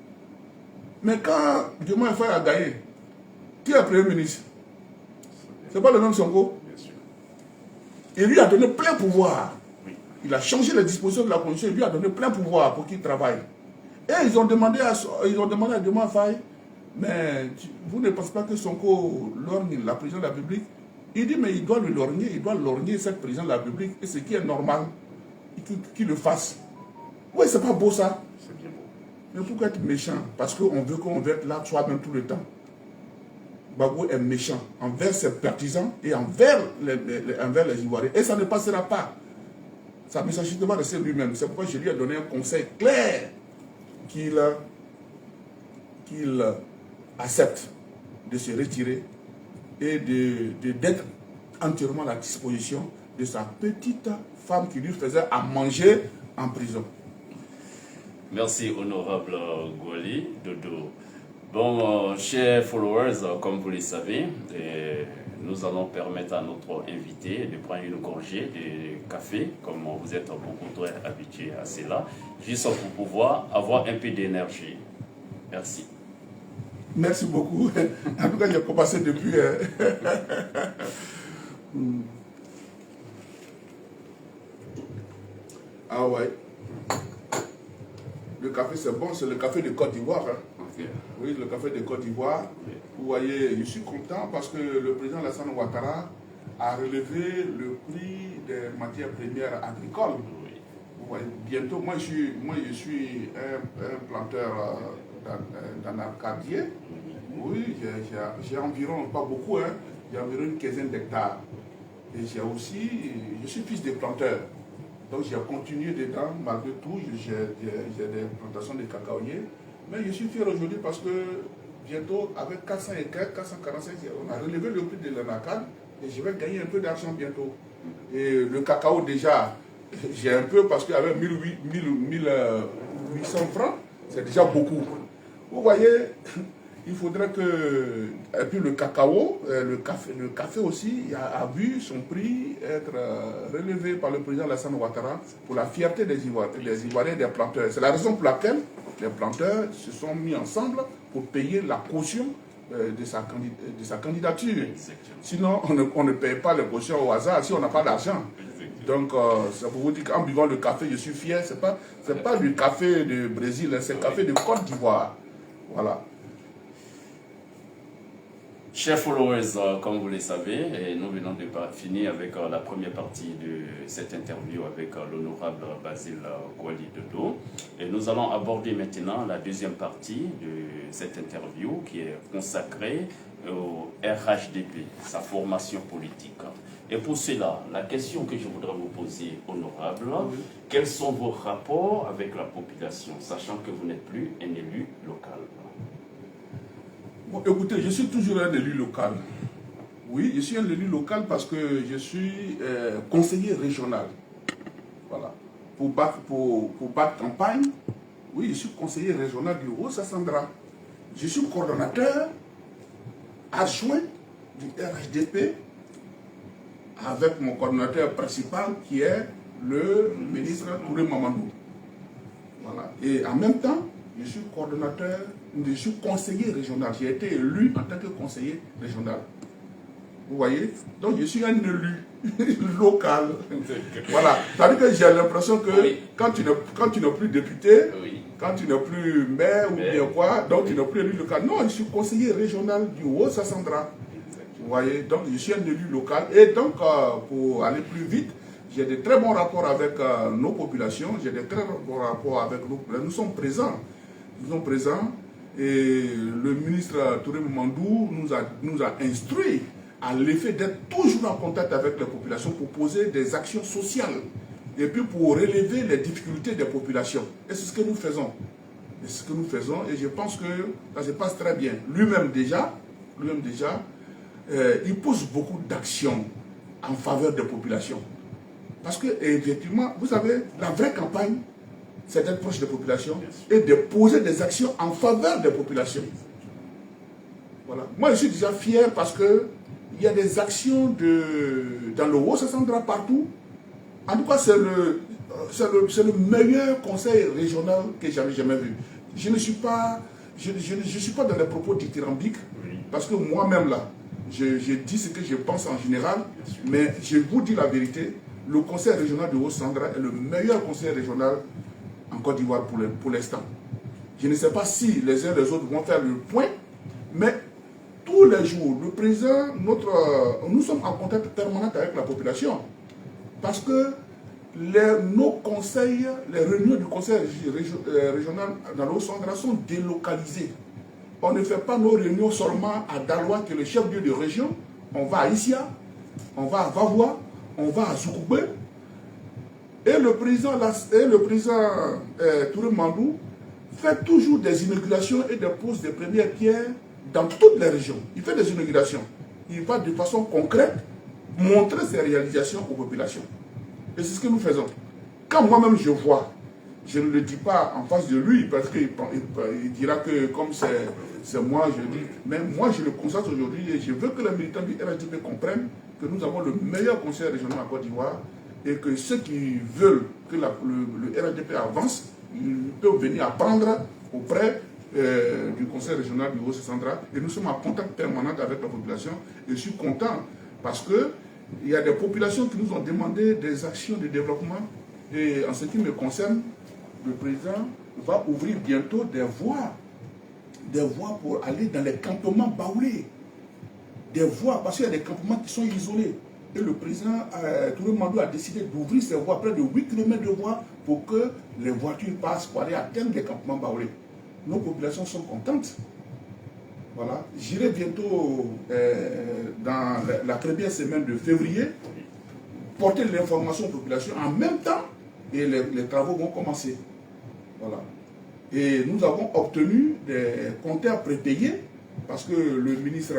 Mais quand Diomaye Faye a gagné, qui est le Premier ministre? Ce n'est pas le même Sonko. Il lui a donné plein pouvoir. Il a changé les dispositions de la Constitution, il lui a donné plein pouvoir pour qu'il travaille. Et ils ont demandé à Diomaye Faye, mais vous ne pensez pas que Sonko lorgne la présidente de la République? Il dit, mais il doit le lorgner, il doit lorgner cette présidente de la République, et ce qui est normal, qu'il le fasse. Oui, c'est pas beau ça. Mais pourquoi être méchant? Parce qu'on veut qu'on va être là soi-même tout le temps. Gbagbo est méchant envers ses partisans et envers les Ivoiriens. Et ça ne passera pas. Sa méchanceté va rester lui-même. C'est pourquoi je lui ai donné un conseil clair qu'il accepte de se retirer et d'être entièrement à la disposition de sa petite femme qui lui faisait à manger en prison. Merci, honorable Gouali Dodo. Bon, chers followers, comme vous le savez, nous allons permettre à notre invité de prendre une gorgée de café, comme vous êtes beaucoup trop habitués à cela, juste pour pouvoir avoir un peu d'énergie. Merci. Merci beaucoup. En tout cas, j'ai commencé depuis... Ah ouais. Le café, c'est bon, c'est le café de Côte d'Ivoire. Hein. Okay. Oui, le café de Côte d'Ivoire. Okay. Vous voyez, je suis content parce que le président Alassane Ouattara a relevé le prix des matières premières agricoles. Oui. Vous voyez, bientôt, moi je suis un planteur d'un arcadier. Oui, j'ai environ, pas beaucoup, hein, j'ai environ une quinzaine d'hectares. Et j'ai aussi, je suis fils de planteur. Donc j'ai continué dedans, malgré tout, j'ai des plantations de cacaoyers. Mais je suis fier aujourd'hui parce que bientôt, avec 400 et 445, on a relevé le prix de l'anacane et je vais gagner un peu d'argent bientôt. Et le cacao déjà, j'ai un peu, parce qu'avec 1800 francs, c'est déjà beaucoup. Vous voyez, il faudrait que... Et puis le cacao, le café aussi a vu son prix être relevé par le président Alassane Ouattara pour la fierté des Ivoiriens et des planteurs. C'est la raison pour laquelle les planteurs se sont mis ensemble pour payer la caution de sa candidature. Sinon, on ne paye pas les cautions au hasard si on n'a pas d'argent. Donc, ça pour vous dire qu'en buvant le café, je suis fier. Ce n'est pas du café du Brésil, c'est le café de Côte d'Ivoire. Voilà. Chers followers, comme vous le savez, nous venons de finir avec la première partie de cette interview avec l'honorable Basile Gwali Dodo. Et nous allons aborder maintenant la deuxième partie de cette interview qui est consacrée au RHDP, sa formation politique. Et pour cela, la question que je voudrais vous poser, honorable, quels sont vos rapports avec la population, sachant que vous n'êtes plus un élu local? Bon, écoutez, je suis toujours un élu local. Oui, je suis un élu local parce que je suis conseiller régional. Voilà. Pour battre campagne, oui, je suis conseiller régional du Haut-Sassandra. Je suis coordonnateur adjoint du RHDP avec mon coordonnateur principal qui est le ministre Touré Mamadou. Voilà. Et en même temps, je suis coordonnateur, je suis conseiller régional. J'ai été élu en tant que conseiller régional. Vous voyez? Donc je suis un élu local. Voilà. C'est-à-dire que j'ai l'impression que quand tu n'es plus député, quand tu n'es plus maire ou bien quoi, donc tu n'es plus élu local. Non, je suis conseiller régional du Haut-Sassandra. Vous voyez? Donc je suis un élu local. Et donc, pour aller plus vite, j'ai de très bons rapports avec nos populations. J'ai de très bons rapports avec nos populations. Nous sommes présents. Nous sommes présents. Et le ministre Touré Mamadou nous a instruit à l'effet d'être toujours en contact avec les populations pour poser des actions sociales et puis pour relever les difficultés des populations. Et c'est ce que nous faisons. Et ce que nous faisons, et je pense que ça se passe très bien. Lui-même déjà, il pose beaucoup d'actions en faveur des populations. Parce que, effectivement, vous savez, la vraie campagne, c'est d'être proche des populations et de poser des actions en faveur des populations. Voilà. Moi, je suis déjà fier parce que il y a des actions dans le Haut-Sassandra partout. En tout cas, c'est le meilleur conseil régional que j'avais jamais vu. Je ne suis pas dans les propos dithyrambiques, parce que moi-même là, je dis ce que je pense en général, mais je vous dis la vérité, le conseil régional de Haut-Sassandra est le meilleur conseil régional en Côte d'Ivoire pour l'instant. Je ne sais pas si les uns et les autres vont faire le point, mais tous les jours, le président, nous sommes en contact permanent avec la population. Parce que nos conseils, les réunions du conseil régional dans le Haut-Sassandra sont délocalisées. On ne fait pas nos réunions seulement à Daloa, qui est le chef-lieu de région. On va à Issia, on va à Vavois, on va à Zoukoubé. Et le président Touré Mamadou fait toujours des inaugurations et des poses de premières pierres dans toutes les régions. Il fait des inaugurations. Il va de façon concrète montrer ses réalisations aux populations. Et c'est ce que nous faisons. Quand moi-même je vois, je ne le dis pas en face de lui, parce qu'il dira que comme c'est moi, je dis, mais moi je le constate aujourd'hui et je veux que les militants du RHDP comprennent que nous avons le meilleur conseil régional en Côte d'Ivoire et que ceux qui veulent que le RHDP avance, ils peuvent venir apprendre auprès du conseil régional du Haut-Sassandra. Et nous sommes en contact permanent avec la population. Et je suis content parce qu'il y a des populations qui nous ont demandé des actions de développement. Et en ce qui me concerne, le président va ouvrir bientôt des voies pour aller dans les campements baoulés. Des voies, parce qu'il y a des campements qui sont isolés. Et le président Touré Mamadou a décidé d'ouvrir ces voies, près de 8 km de voies, pour que les voitures passent pour aller atteindre les campements baoulés. Nos populations sont contentes. Voilà. J'irai bientôt dans la première semaine de février porter l'information aux populations en même temps et les travaux vont commencer. Voilà. Et nous avons obtenu des compteurs prépayés parce que le ministre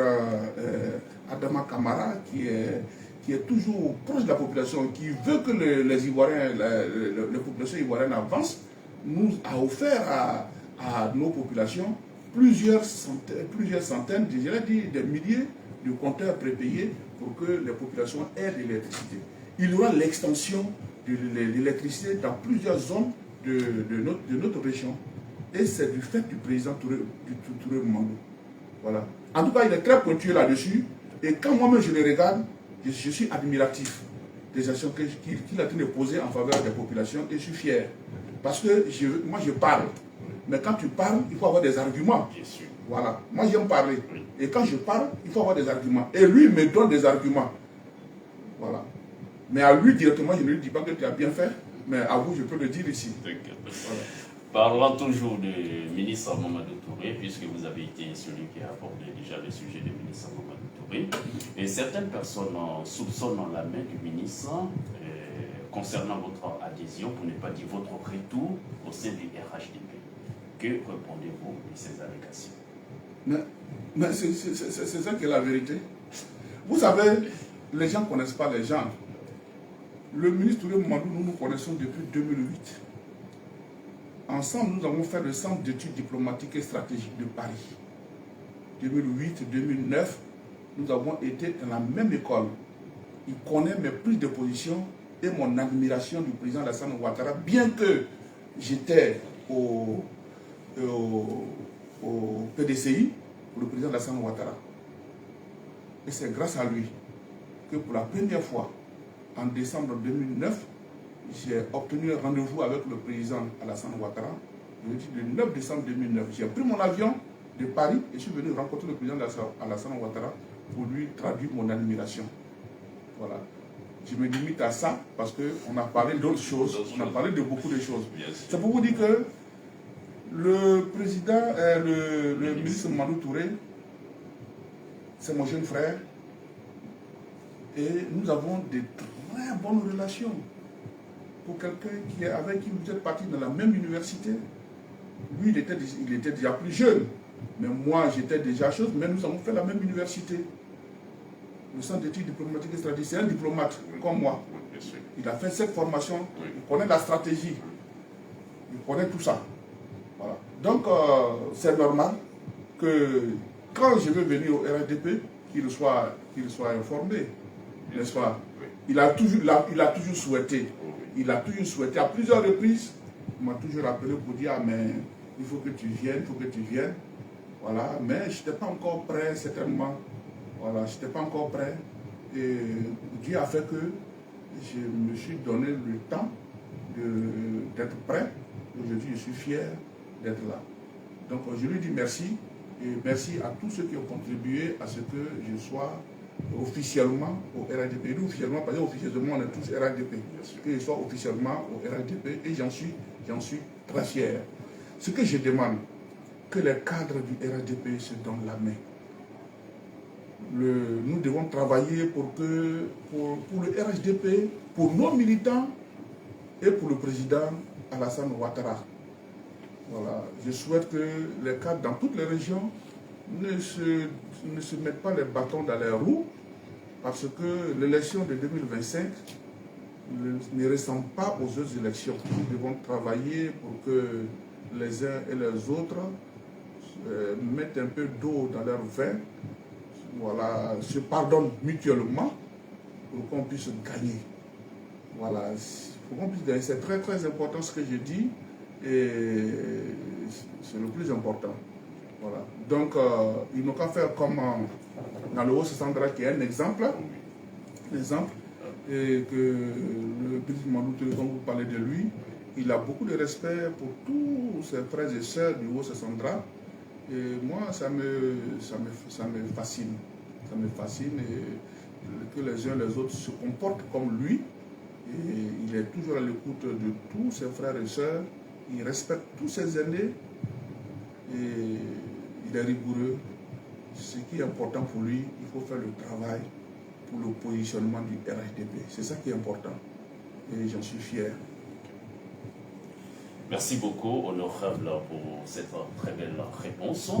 Adama Kamara, qui qui est toujours proche de la population, qui veut que les Ivoiriens, les populations ivoiriennes avancent, nous a offert à nos populations plusieurs centaines, je dirais des milliers de compteurs prépayés pour que les populations aient de l'électricité. Il y aura l'extension de l'électricité dans plusieurs zones de notre région. Et c'est du fait du président Touré Mandou. Voilà. En tout cas, il est très pointueux là-dessus. Et quand moi-même je le regarde, je suis admiratif des actions qu'il a train de poser en faveur des populations et je suis fier. Parce que moi je parle. Mais quand tu parles, il faut avoir des arguments. Bien sûr. Voilà. Moi j'aime parler. Oui. Et quand je parle, il faut avoir des arguments. Et lui me donne des arguments. Voilà. Mais à lui directement, je ne lui dis pas que tu as bien fait. Mais à vous, je peux le dire ici. Voilà. Parlant toujours du ministre Mamadou Touré, puisque vous avez été celui qui a abordé déjà le sujet du ministre Mamadou Touré, et certaines personnes soupçonnent la main du ministre concernant votre adhésion, pour ne pas dire votre retour au sein du RHDP. Que répondez-vous de ces allégations? Mais c'est ça qui est la vérité. Vous savez, les gens ne connaissent pas les gens. Le ministre Touré Mamadou, nous nous connaissons depuis 2008. Ensemble, nous avons fait le centre d'études diplomatiques et stratégiques de Paris. 2008-2009, nous avons été dans la même école. Il connaît mes prises de position et mon admiration du président Alassane Ouattara, bien que j'étais au PDCI pour le président Alassane Ouattara. Et c'est grâce à lui que pour la première fois, en décembre 2009, j'ai obtenu un rendez-vous avec le président Alassane Ouattara, le 9 décembre 2009. J'ai pris mon avion de Paris et je suis venu rencontrer le président Alassane Ouattara pour lui traduire mon admiration. Voilà. Je me limite à ça parce qu'on a parlé d'autres choses, on a parlé de beaucoup de choses. C'est pour vous dire que le président, le ministre Mamadou Touré, c'est mon jeune frère et nous avons de très bonnes relations. Pour quelqu'un avec qui vous êtes parti dans la même université, lui il était déjà plus jeune, mais moi j'étais déjà chose, mais nous avons fait la même université. Le centre d'études diplomatiques et stratégiques, c'est un diplomate comme moi. Il a fait cette formation, il connaît la stratégie, il connaît tout ça. Voilà. Donc c'est normal que quand je veux venir au RHDP, qu'il soit informé, n'est-ce pas? Il a toujours souhaité. Il a toujours souhaité, à plusieurs reprises, il m'a toujours appelé pour dire, ah, mais il faut que tu viennes, il faut que tu viennes. Voilà, mais je n'étais pas encore prêt, certainement. Voilà, je n'étais pas encore prêt. Et Dieu a fait que je me suis donné le temps d'être prêt. Aujourd'hui, je suis fier d'être là. Donc, je lui dis merci. Et merci à tous ceux qui ont contribué à ce que je sois officiellement au RHDP. Nous, officiellement, parce qu'officiellement, on est tous RHDP. Que je sois officiellement au RHDP et j'en suis très fier. Ce que je demande, que les cadres du RHDP se donnent la main. Nous devons travailler pour le RHDP, pour nos militants et pour le président Alassane Ouattara. Voilà. Je souhaite que les cadres dans toutes les régions ne se mettent pas les bâtons dans les roues, parce que l'élection de 2025 ne ressemble pas aux autres élections. Nous devons travailler pour que les uns et les autres mettent un peu d'eau dans leur vin, voilà, se pardonnent mutuellement pour qu'on puisse gagner. Voilà, pour qu'on puisse gagner. C'est très très important ce que je dis et c'est le plus important. Voilà. Donc, il n'a qu'à faire comme dans le Haut-Sandra, qui est un exemple, et que le président Mamadou Touré, quand vous parlez de lui, il a beaucoup de respect pour tous ses frères et sœurs du Haut-Sandra. Et moi, ça me fascine. Ça me fascine et que les uns et les autres se comportent comme lui. Et il est toujours à l'écoute de tous ses frères et sœurs. Il respecte tous ses aînés. Et il est rigoureux. Ce qui est important pour lui, il faut faire le travail pour le positionnement du RHDP. C'est ça qui est important. Et j'en suis fier. Merci beaucoup, honorable, pour cette très belle réponse.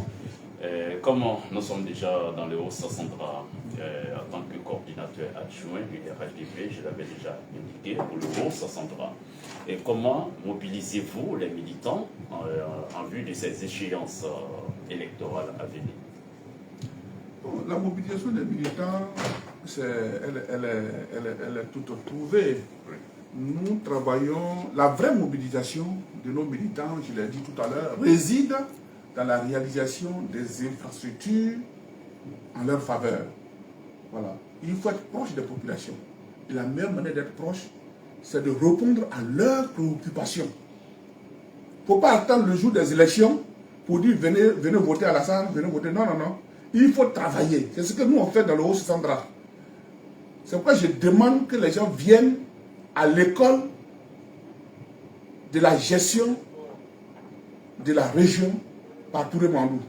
Comme nous sommes déjà dans le Haut-Sassandra en tant que coordinateur adjoint du RHDP, je l'avais déjà indiqué, pour le Haut-Sassandra. Et comment mobilisez-vous les militants en vue de ces échéances électorales à venir? La mobilisation des militants, elle est toute trouvée. Nous travaillons, la vraie mobilisation de nos militants, je l'ai dit tout à l'heure, réside dans la réalisation des infrastructures en leur faveur. Voilà. Il faut être proche des populations. Et la meilleure manière d'être proche, c'est de répondre à leurs préoccupations. Il ne faut pas attendre le jour des élections pour dire venez voter à la salle, venez voter. Non, non, non. Il faut travailler. C'est ce que nous on fait dans le Haut-Sassandra. C'est pourquoi je demande que les gens viennent à l'école de la gestion de la région par Touré Mandou.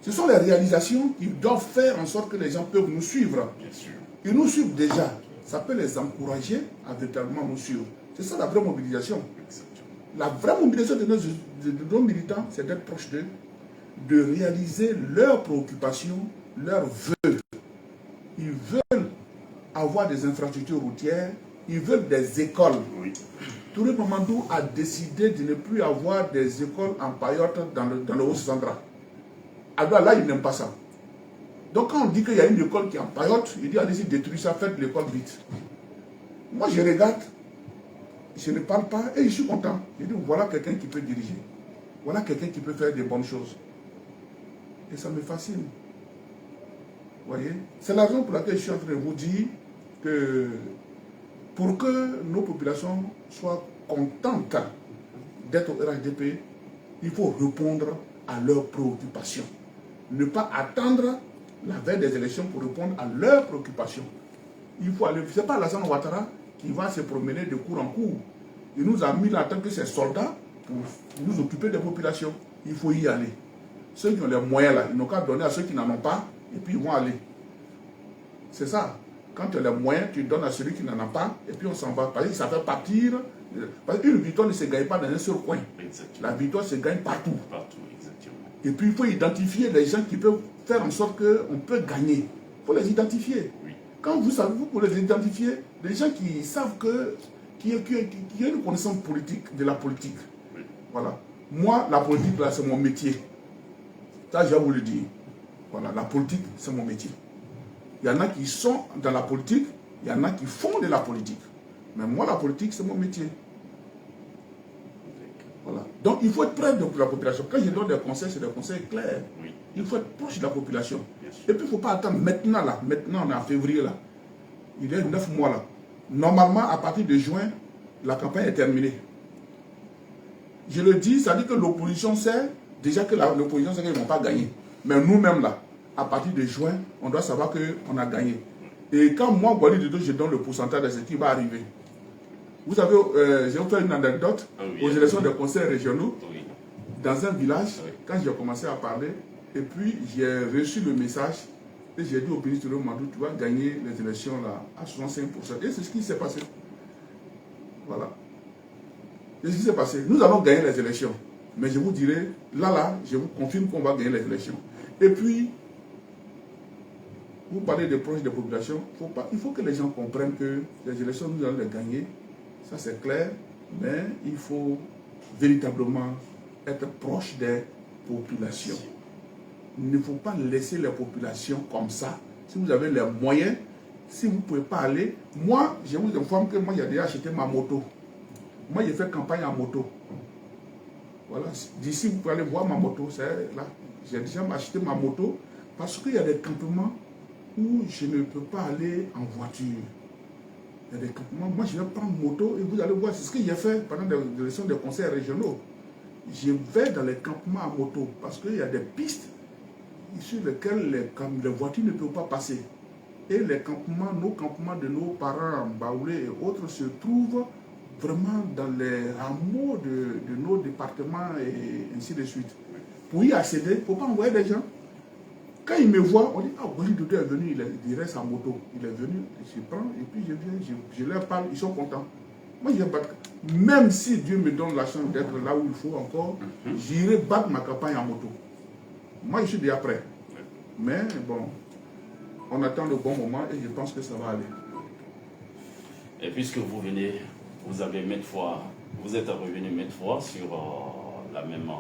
Ce sont les réalisations qui doivent faire en sorte que les gens peuvent nous suivre. Bien sûr. Ils nous suivent déjà. Ça peut les encourager à véritablement nous suivre. C'est ça la vraie mobilisation. La vraie mobilisation de nos militants, c'est d'être proche d'eux, de réaliser leurs préoccupations, leurs vœux. Ils veulent avoir des infrastructures routières, ils veulent des écoles. Oui. Touré Mamandou a décidé de ne plus avoir des écoles en paillotte dans le Haut-Sassandra. Alors là, il n'aime pas ça. Donc quand on dit qu'il y a une école qui est en paillotte, il dit allez-y, détruisez ça, faites l'école vite. Moi je regarde, je ne parle pas et je suis content. Je dis voilà quelqu'un qui peut diriger. Voilà quelqu'un qui peut faire des bonnes choses. Et ça me fascine. Vous voyez? C'est la raison pour laquelle je suis en train de vous dire que pour que nos populations soient contentes d'être au RHDP, il faut répondre à leurs préoccupations. Ne pas attendre la veille des élections pour répondre à leurs préoccupations. Il faut aller. Ce n'est pas Alassane Ouattara qui va se promener de cours en cours. Il nous a mis là en tant que ses soldats pour nous occuper des populations. Il faut y aller. Ceux qui ont les moyens là, ils n'ont qu'à donner à ceux qui n'en ont pas et puis ils vont aller. C'est ça. Quand tu as les moyens, tu donnes à celui qui n'en a pas et puis on s'en va. Parce que ça fait partir. Parce qu'une victoire ne se gagne pas dans un seul coin. Exactement. La victoire se gagne partout. Partout, exactement. Et puis il faut identifier les gens qui peuvent faire en sorte qu'on peut gagner. Il faut les identifier. Oui. Quand vous savez, vous pouvez les identifier, les gens qui savent qui ont une connaissance politique, de la politique. Oui. Voilà. Moi, la politique, là, c'est mon métier. Ça, je vais vous le dire. Voilà, la politique, c'est mon métier. Il y en a qui sont dans la politique, il y en a qui font de la politique. Mais moi, la politique, c'est mon métier. Voilà. Donc, il faut être près de la population. Quand je donne des conseils, c'est des conseils clairs. Oui. Il faut être proche de la population. Bien sûr. Et puis, il ne faut pas attendre maintenant, là. Maintenant, on est en février, là. Il est 9 mois, là. Normalement, à partir de juin, la campagne est terminée. Je le dis, ça dit que l'opposition sait, déjà que l'opposition sait qu'ils ne vont pas gagner. Mais nous-mêmes, là, à partir de juin, on doit savoir qu'on a gagné. Et quand moi, Gwali Dodo, je donne le pourcentage de ce qui va arriver. Vous savez, j'ai fait une anecdote aux élections des conseils régionaux. Oui. Dans un village, Oui. quand j'ai commencé à parler, et puis j'ai reçu le message, et j'ai dit au ministre Mandou, tu vas gagner les élections là à 65%. Et c'est ce qui s'est passé. Voilà. C'est ce qui s'est passé. Nous allons gagner les élections. Mais je vous dirai, là, je vous confirme qu'on va gagner les élections. Et puis, vous parlez des proches des populations, il faut que les gens comprennent que les élections, nous allons les gagner. Ça, c'est clair. Mais il faut véritablement être proche des populations. Il ne faut pas laisser les populations comme ça. Si vous avez les moyens, si vous ne pouvez pas aller, moi, je vous informe que moi, j'ai déjà acheté ma moto. Moi, j'ai fait campagne en moto. Voilà, d'ici, vous pouvez aller voir ma moto, c'est là. J'ai déjà acheté ma moto parce qu'il y a des campements où je ne peux pas aller en voiture. Il y a des campements, moi, je vais prendre moto et vous allez voir, c'est ce que j'ai fait pendant les élections des conseils régionaux. Je vais dans les campements en moto parce qu'il y a des pistes sur lesquelles les voitures ne peuvent pas passer. Et les campements, nos campements de nos parents, Baoulé et autres, se trouvent vraiment dans les hameaux de nos départements et ainsi de suite. Pour y accéder, il ne faut pas envoyer des gens. Quand ils me voient, on dit, ah, Gwali Dodo est venu, il reste en moto. Il est venu, je prends, et puis je viens, je leur parle, ils sont contents. Moi, je vais battre. Même si Dieu me donne la chance d'être là où il faut encore, j'irai battre ma campagne en moto. Moi, je suis déjà prêt. Mais bon, on attend le bon moment et je pense que ça va aller. Et puisque vous venez, vous avez vous êtes revenu maintes fois sur la même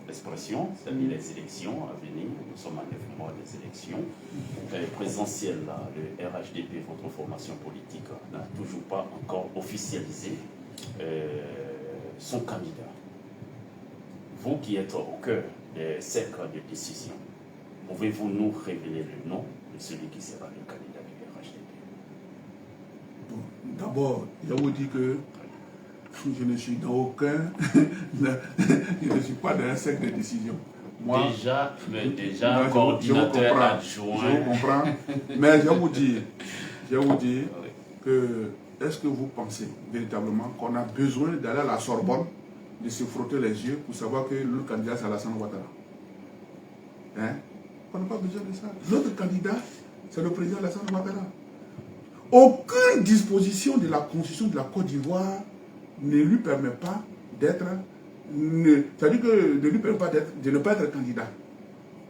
expression, c'est-à-dire les élections à venir. Nous sommes à 9 mois des élections présidentielles. Le RHDP, votre formation politique, n'a toujours pas encore officialisé son candidat. Vous qui êtes au cœur des cercles de décision, pouvez-vous nous révéler le nom de celui qui sera le candidat du RHDP? Bon, d'abord, je vous dis que je ne suis dans aucun, je ne suis pas dans un cercle de décision. Moi, déjà coordinateur adjoint. Je vous comprends, mais je vous dis que est-ce que vous pensez véritablement qu'on a besoin d'aller à la Sorbonne, de se frotter les yeux pour savoir que le candidat c'est Alassane Ouattara? Hein? On n'a pas besoin de ça. Notre candidat, c'est le président Alassane Ouattara. Aucune disposition de la Constitution de la Côte d'Ivoire ne lui permet pas d'être, c'est-à-dire que ne lui permet pas de ne pas être candidat.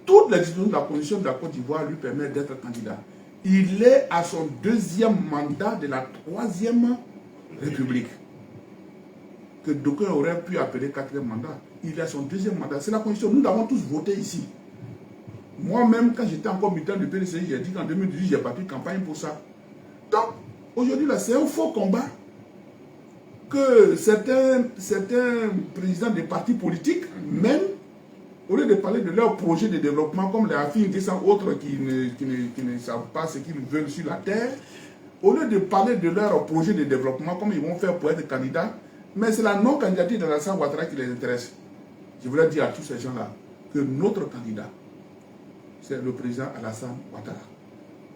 Toutes les dispositions de la Constitution de la Côte d'Ivoire lui permettent d'être candidat. Il est à son deuxième mandat de la troisième République, que d'aucuns auraient pu appeler quatrième mandat. Il est à son deuxième mandat. C'est la Constitution. Nous l'avons tous voté ici. Moi-même, quand j'étais encore militant du PDCI, j'ai dit qu'en 2018, j'ai battu campagne pour ça. Donc, aujourd'hui, là, c'est un faux combat que certains présidents des partis politiques, même, au lieu de parler de leur projet de développement, comme les Afin descendent autres qui ne savent pas ce qu'ils veulent sur la terre, au lieu de parler de leur projet de développement, comme ils vont faire pour être candidats, mais c'est la non-candidature d'Alassane Ouattara qui les intéresse. Je voulais dire à tous ces gens-là que notre candidat, c'est le président Alassane Ouattara.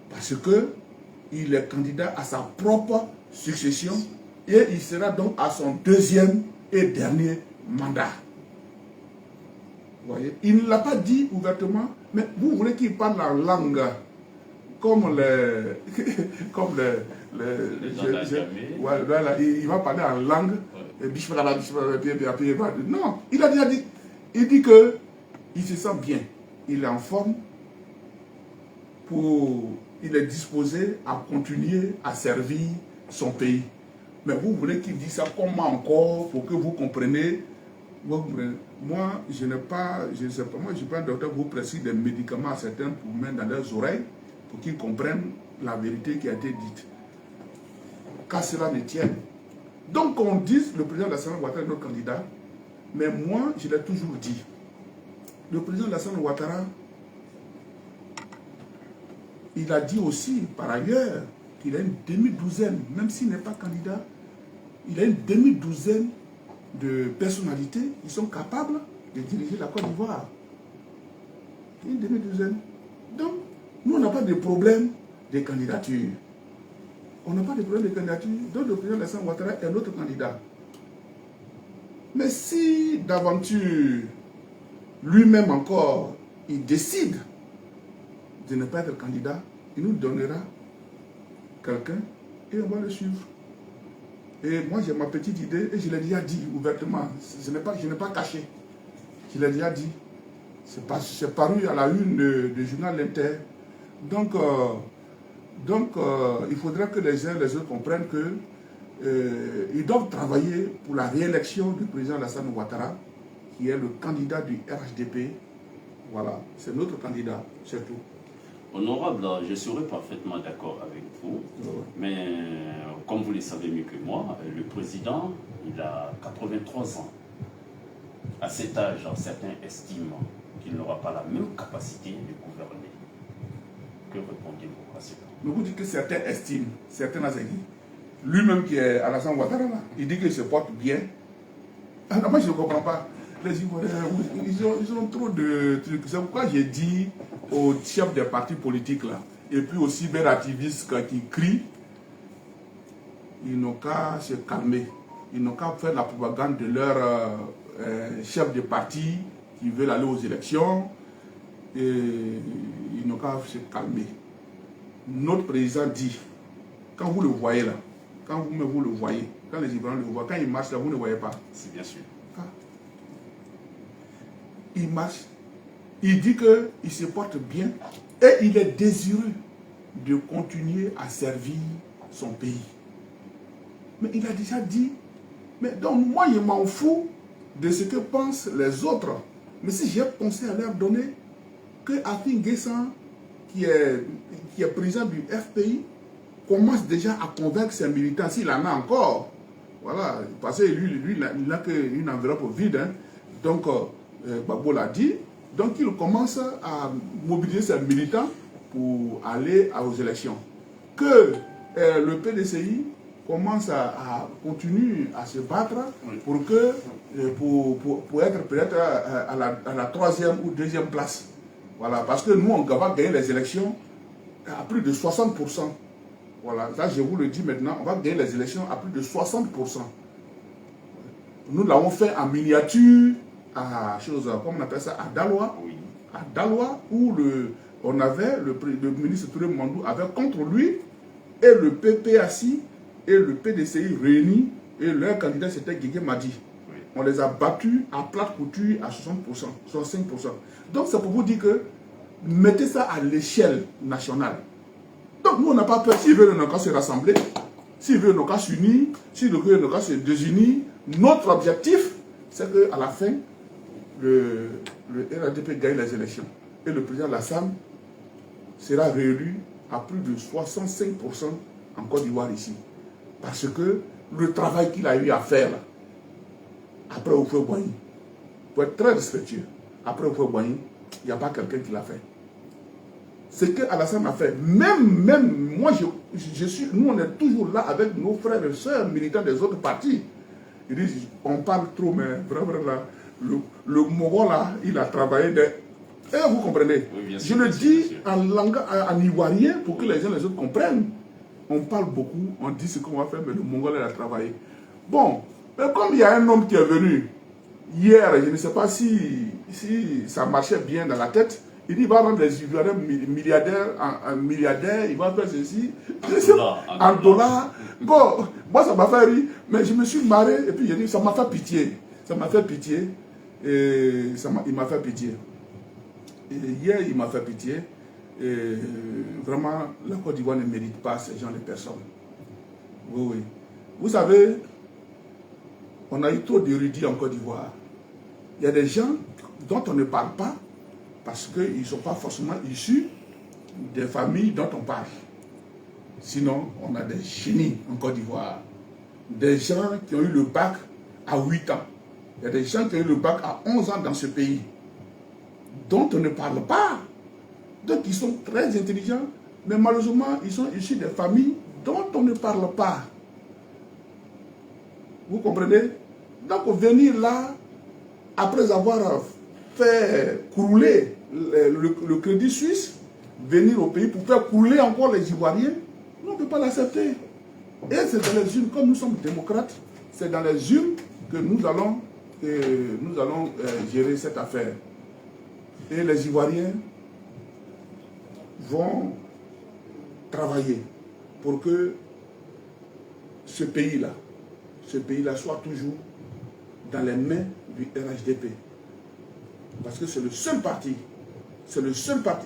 Parce que il est candidat à sa propre succession et il sera donc à son deuxième et dernier mandat. Vous voyez, il ne l'a pas dit ouvertement, mais vous voulez qu'il parle en langue comme voilà, il va parler en langue. Non, il a déjà dit. Il dit que il se sent bien, il est en forme, il est disposé à continuer à servir son pays. Mais vous voulez qu'il dise ça comment encore pour que vous compreniez? Moi, je ne sais pas, moi je suis pas un docteur, vous prescrivez des médicaments à certains pour mettre dans leurs oreilles pour qu'ils comprennent la vérité qui a été dite. Qu'à cela ne tienne. Donc on dit le président Alassane Ouattara est notre candidat, mais moi je l'ai toujours dit. Le président Alassane Ouattara, il a dit aussi par ailleurs qu'il a une demi-douzaine, même s'il n'est pas candidat, il a une demi-douzaine de personnalités qui sont capables de diriger la Côte d'Ivoire. Une demi-douzaine. Donc, nous, on n'a pas de problème de candidature. On n'a pas de problème de candidature. Donc, le président Alassane Ouattara est notre candidat. Mais si d'aventure, lui-même encore, il décide de ne pas être candidat, il nous donnera quelqu'un et on va le suivre. Et moi, j'ai ma petite idée et je l'ai déjà dit ouvertement. Je n'ai pas caché. Je l'ai déjà dit. C'est paru à la une du journal L'Inter. Donc, il faudra que les uns et les autres comprennent qu'ils doivent travailler pour la réélection du président Alassane Ouattara, qui est le candidat du RHDP. Voilà, c'est notre candidat, c'est tout. Honorable, je serai parfaitement d'accord avec vous, mais comme vous le savez mieux que moi, le président, il a 83 ans. À cet âge, certains estiment qu'il n'aura pas la même capacité de gouverner. Que répondez-vous à cela? Mais vous dites que certains estiment, certains Azegui, lui-même qui est Alassane Ouattara, il dit qu'il se porte bien. Alors moi je ne comprends pas. Les Ivoiriens, ils ont trop de trucs. C'est pourquoi j'ai dit aux chefs des partis politiques là, et puis aux cyberactivistes qui crient, ils n'ont qu'à se calmer. Ils n'ont qu'à faire la propagande de leurs chefs de parti qui veulent aller aux élections. Et ils n'ont qu'à se calmer. Notre président dit, quand vous le voyez là, quand vous le voyez, quand les Ivoiriens le voient, quand il marche là, vous ne le voyez pas. C'est bien sûr. Il marche, il dit qu'il se porte bien et il est désireux de continuer à servir son pays. Mais il a déjà dit, mais donc moi je m'en fous de ce que pensent les autres. Mais si j'ai pensé à leur donner que Afin Guessan, qui est président du FPI, commence déjà à convaincre ses militants, s'il en a encore. Voilà, parce que lui il n'a qu'une enveloppe vide. Hein. Donc, Gbagbo l'a dit. Donc, il commence à mobiliser ses militants pour aller aux élections. Que le PDCI commence à continuer à se battre pour être peut-être à la 3e ou 2e place. Voilà, parce que nous, on va gagner les élections à plus de 60%. Voilà, là, je vous le dis maintenant, on va gagner les élections à plus de 60%. Nous l'avons fait en miniature, comment on appelle ça, à Daloa. Oui. À Daloa, où on avait, le ministre Touré Mandou avait contre lui, et le PPACI et le PDCI réunis, et leur candidat c'était Guégué Madi. Oui. On les a battus à plate couture à 60%, 65%. Donc c'est pour vous dire que mettez ça à l'échelle nationale. Donc nous on n'a pas peur, s'ils veulent nos cas se rassembler, s'ils veulent nos cas s'unir, s'ils veulent nos cas se désunir, notre objectif c'est qu'à la fin, le RADP gagne les élections. Et le président Lassane sera réélu à plus de 65% en Côte d'Ivoire ici. Parce que le travail qu'il a eu à faire, là, après Houphouët-Boigny, pour être très respectueux, après Houphouët-Boigny, il n'y a pas quelqu'un qui l'a fait. Ce que Alassane a fait, même moi, nous on est toujours là avec nos frères et sœurs militants des autres partis. Ils disent, on parle trop, mais vraiment là, le Mogol là, il a travaillé Et vous comprenez, oui, je le dis en langue, en ivoirien pour que les gens les autres comprennent. On parle beaucoup, on dit ce qu'on va faire, mais le Mongol il a travaillé. Bon, mais comme il y a un homme qui est venu hier, je ne sais pas si ça marchait bien dans la tête, il dit qu'il va rendre les Ivoiriens milliardaires, il va faire ceci, en dollars. Bon, moi ça m'a fait rire, mais je me suis marré et puis j'ai dit ça m'a fait pitié. Ça m'a fait pitié. Et il m'a fait pitié. Et hier, il m'a fait pitié. Et vraiment, la Côte d'Ivoire ne mérite pas ce genre de personnes. Oui, oui. Vous savez, on a eu trop d'érudits en Côte d'Ivoire. Il y a des gens dont on ne parle pas parce qu'ils ne sont pas forcément issus des familles dont on parle. Sinon, on a des génies en Côte d'Ivoire. Des gens qui ont eu le bac à 8 ans. Il y a des gens qui ont eu le bac à 11 ans dans ce pays, dont on ne parle pas. Donc, ils sont très intelligents, mais malheureusement, ils sont issus des familles dont on ne parle pas. Vous comprenez? Donc, venir là, après avoir fait couler le crédit suisse, venir au pays pour faire couler encore les Ivoiriens, on ne peut pas l'accepter. Et c'est dans les urnes, comme nous sommes démocrates, c'est dans les urnes que nous allons gérer cette affaire. Et les Ivoiriens vont travailler pour que ce pays-là soit toujours dans les mains du RHDP. Parce que c'est le seul parti,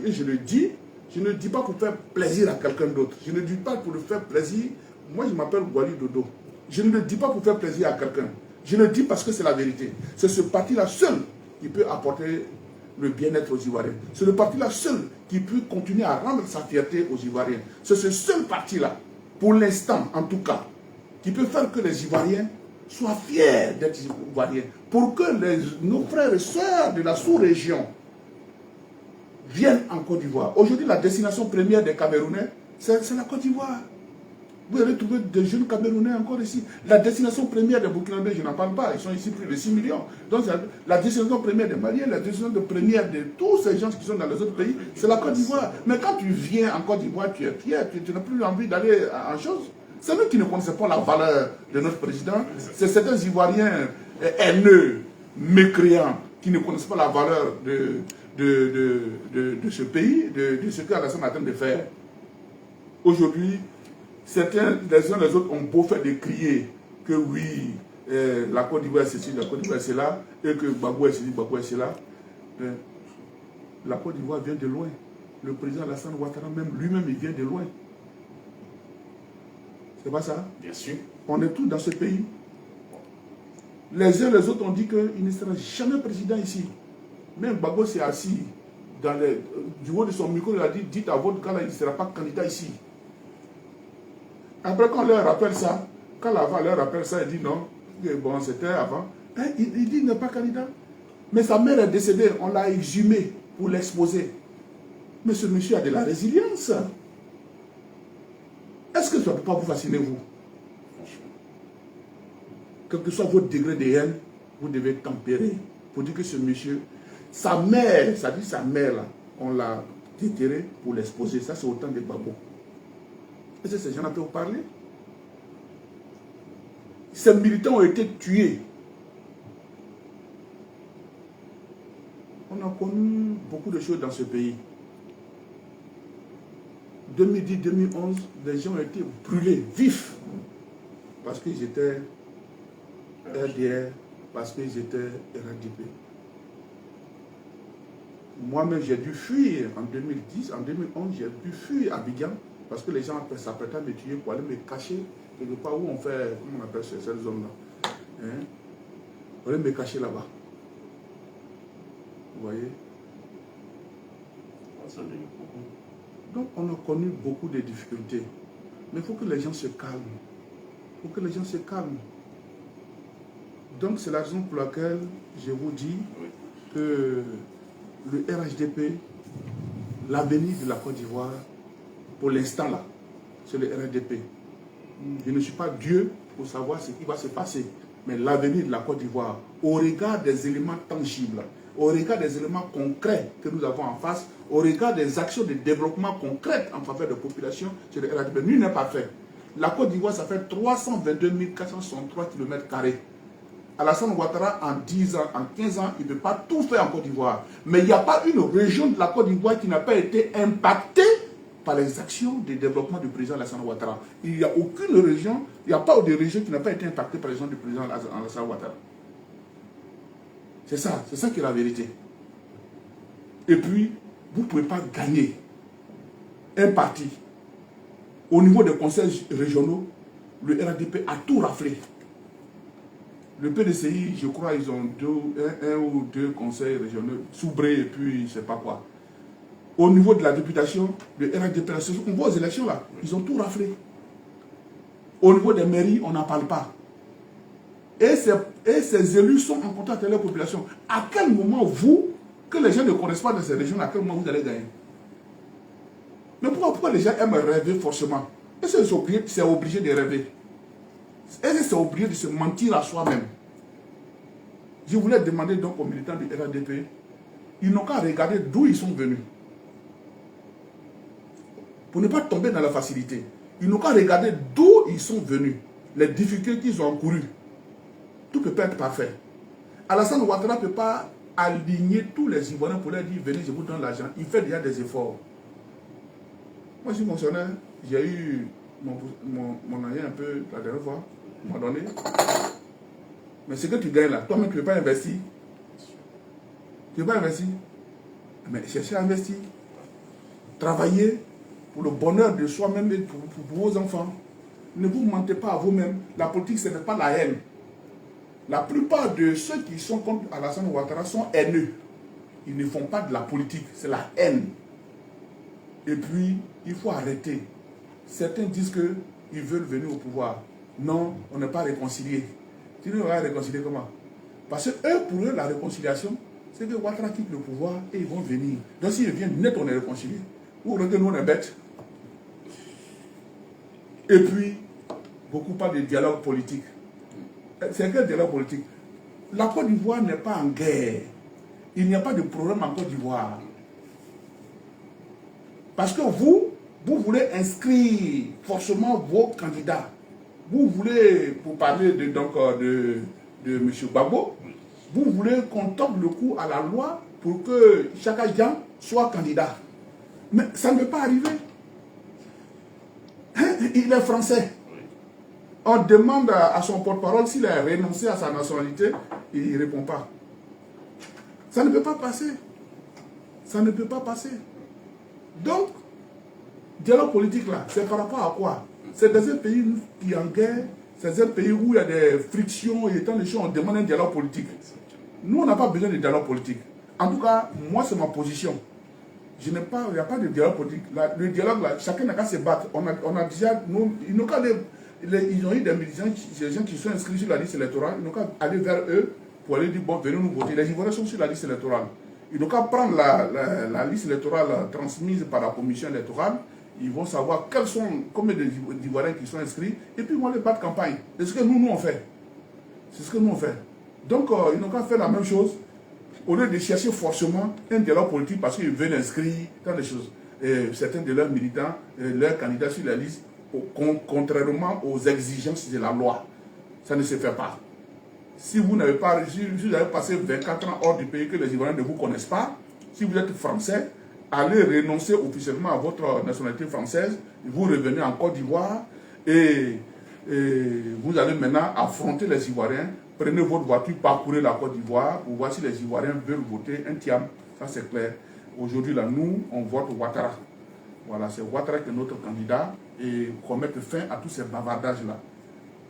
et je le dis, je ne dis pas pour faire plaisir à quelqu'un d'autre, je ne dis pas pour le faire plaisir, moi je m'appelle Gwali Dodo, je ne le dis pas pour faire plaisir à quelqu'un, je le dis parce que c'est la vérité. C'est ce parti-là seul qui peut apporter le bien-être aux Ivoiriens. C'est le parti-là seul qui peut continuer à rendre sa fierté aux Ivoiriens. C'est ce seul parti-là, pour l'instant en tout cas, qui peut faire que les Ivoiriens soient fiers d'être Ivoiriens. Pour que nos frères et sœurs de la sous-région viennent en Côte d'Ivoire. Aujourd'hui, la destination première des Camerounais, c'est la Côte d'Ivoire. Vous allez trouver des jeunes Camerounais encore ici. La destination première des Burkinabés, je n'en parle pas, ils sont ici plus de 6 millions. Donc la destination première des Maliens, la destination première de tous ces gens qui sont dans les autres pays, c'est la Côte d'Ivoire. Mais quand tu viens en Côte d'Ivoire, tu es fier, tu n'as plus envie d'aller en chose. C'est nous qui ne connaissons pas la valeur de notre président. C'est certains Ivoiriens haineux, mécréants, qui ne connaissent pas la valeur de ce pays, de ce qu'Alassane est en train de faire. Aujourd'hui, certains les uns les autres ont beau faire de crier que oui, la Côte d'Ivoire c'est ceci, la Côte d'Ivoire c'est là, et que Gbagbo est ceci, Gbagbo est cela. la Côte d'Ivoire vient de loin. Le président Alassane Ouattara, même lui-même, il vient de loin. C'est pas ça? Bien sûr. On est tous dans ce pays. Les uns et les autres ont dit qu'il ne sera jamais président ici. Même Gbagbo s'est assis du haut de son micro, il a dit, dites à votre cas, il ne sera pas candidat ici. Après, quand on leur rappelle ça, quand Laval leur rappelle ça, il dit non, bon, c'était avant. Il dit qu'il n'est pas candidat. Mais sa mère est décédée, on l'a exhumé pour l'exposer. Mais ce monsieur a de la résilience. Est-ce que ça ne peut pas vous fasciner, vous? Quel que soit votre degré de haine, vous devez tempérer pour dire que ce monsieur, sa mère, ça dit sa mère, là, on l'a déterré pour l'exposer. Ça, c'est autant de Gbagbo. Est-ce que ces gens-là peuvent parler? Ces militants ont été tués. On a connu beaucoup de choses dans ce pays. 2010-2011, les gens ont été brûlés, vifs, parce qu'ils étaient RDR, parce qu'ils étaient RDP. Moi-même, j'ai dû fuir en 2010, en 2011, j'ai dû fuir Abidjan, parce que les gens s'apprêtaient à me tuer pour aller me cacher quelque part où on fait, comment on appelle ces zones-là, hein? On allait me cacher là-bas. Vous voyez? Donc, on a connu beaucoup de difficultés. Mais il faut que les gens se calment. Il faut que les gens se calment. Donc, c'est la raison pour laquelle je vous dis que le RHDP, l'avenir de la Côte d'Ivoire, pour l'instant là, c'est le RHDP. Je ne suis pas Dieu pour savoir ce qui va se passer. Mais l'avenir de la Côte d'Ivoire, au regard des éléments tangibles, au regard des éléments concrets que nous avons en face, au regard des actions de développement concrètes en faveur de la population, c'est le RHDP. Nul n'est pas fait. La Côte d'Ivoire, ça fait 322 463 km². Alassane Ouattara, en 10 ans, en 15 ans, il ne peut pas tout faire en Côte d'Ivoire. Mais il n'y a pas une région de la Côte d'Ivoire qui n'a pas été impactée par les actions de développement du président Alassane Ouattara. Il n'y a aucune région, il n'y a pas de région qui n'a pas été impactée par les actions du président Alassane Ouattara. C'est ça qui est la vérité. Et puis, vous ne pouvez pas gagner un parti. Au niveau des conseils régionaux, le RHDP a tout raflé. Le PDCI, je crois, ils ont un ou deux conseils régionaux, Soubré et puis je ne sais pas quoi. Au niveau de la députation, le RHDP, on voit aux élections là, ils ont tout raflé. Au niveau des mairies, on n'en parle pas. Et ces élus sont en contact avec la population. À quel moment, vous, que les gens ne connaissent pas de ces régions, à quel moment vous allez gagner? Mais pourquoi les gens aiment rêver forcément? Est-ce que c'est obligé de rêver? Est-ce que c'est obligé de se mentir à soi-même? Je voulais demander donc aux militants du RHDP, ils n'ont qu'à regarder d'où ils sont venus. Pour ne pas tomber dans la facilité. Ils n'ont qu'à regarder d'où ils sont venus. Les difficultés qu'ils ont encourues. Tout ne peut pas être parfait. Alassane Ouattara ne peut pas aligner tous les Ivoiriens pour leur dire, venez, je vous donne l'argent. Il fait déjà des efforts. Moi, je suis fonctionnaire. J'ai eu mon aïe un peu la dernière fois. Il m'a donné. Mais ce que tu gagnes là, toi-même, tu ne peux pas investir. Tu ne peux pas investir. Mais cherchez à investir. Travailler pour le bonheur de soi-même et pour vos enfants. Ne vous mentez pas à vous-même. La politique, ce n'est pas la haine. La plupart de ceux qui sont contre Alassane Ouattara sont haineux. Ils ne font pas de la politique, c'est la haine. Et puis, il faut arrêter. Certains disent qu'ils veulent venir au pouvoir. Non, on n'est pas réconcilié. Tu ne vas réconcilier comment? Parce que eux, pour eux, la réconciliation, c'est que Ouattara quitte le pouvoir et ils vont venir. Donc s'ils viennent net, on est réconcilié. Ou que nous, on est bêtes. Et puis, beaucoup parlent de dialogue politique. C'est quel dialogue politique? La Côte d'Ivoire n'est pas en guerre. Il n'y a pas de problème en Côte d'Ivoire. Parce que vous voulez inscrire forcément vos candidats. Vous voulez, pour parler de M. Gbagbo, vous voulez qu'on tombe le coup à la loi pour que Chaka Dian soit candidat. Mais ça ne peut pas arriver. Hein? Il est français. On demande à son porte-parole s'il a renoncé à sa nationalité, il ne répond pas. Ça ne peut pas passer. Ça ne peut pas passer. Donc, dialogue politique là, c'est par rapport à quoi? C'est dans un pays qui est en guerre, c'est un pays où il y a des frictions et tant de choses, on demande un dialogue politique. Nous, on n'a pas besoin de dialogue politique. En tout cas, moi, c'est ma position. Il n'y a pas de dialogue politique. Le dialogue, là, chacun n'a qu'à se battre. On a déjà, ils ont eu des gens qui sont inscrits sur la liste électorale, ils n'ont qu'à aller vers eux pour aller dire, bon, venez nous voter. Les Ivoiriens sont sur la liste électorale. Ils n'ont qu'à prendre la liste électorale transmise par la commission électorale. Ils vont savoir combien d'Ivoiriens qui sont inscrits, et puis ils vont aller battre campagne. C'est ce que nous on fait. C'est ce que nous on fait. Donc, ils n'ont qu'à faire la même chose, au lieu de chercher forcément un dialogue politique parce qu'ils veulent inscrire tant de choses. Certains de leurs militants, leurs candidats sur la liste, contrairement aux exigences de la loi. Ça ne se fait pas. Si vous n'avez pas, si vous avez passé 24 ans hors du pays, que les Ivoiriens ne vous connaissent pas, si vous êtes français, allez renoncer officiellement à votre nationalité française, vous revenez en Côte d'Ivoire et vous allez maintenant affronter les Ivoiriens. Prenez votre voiture, parcourez la Côte d'Ivoire, pour voir si les Ivoiriens veulent voter un Tiam. Ça c'est clair. Aujourd'hui, là, nous, on vote Ouattara. Voilà, c'est Ouattara qui est notre candidat et qu'on mette fin à tous ces bavardages-là.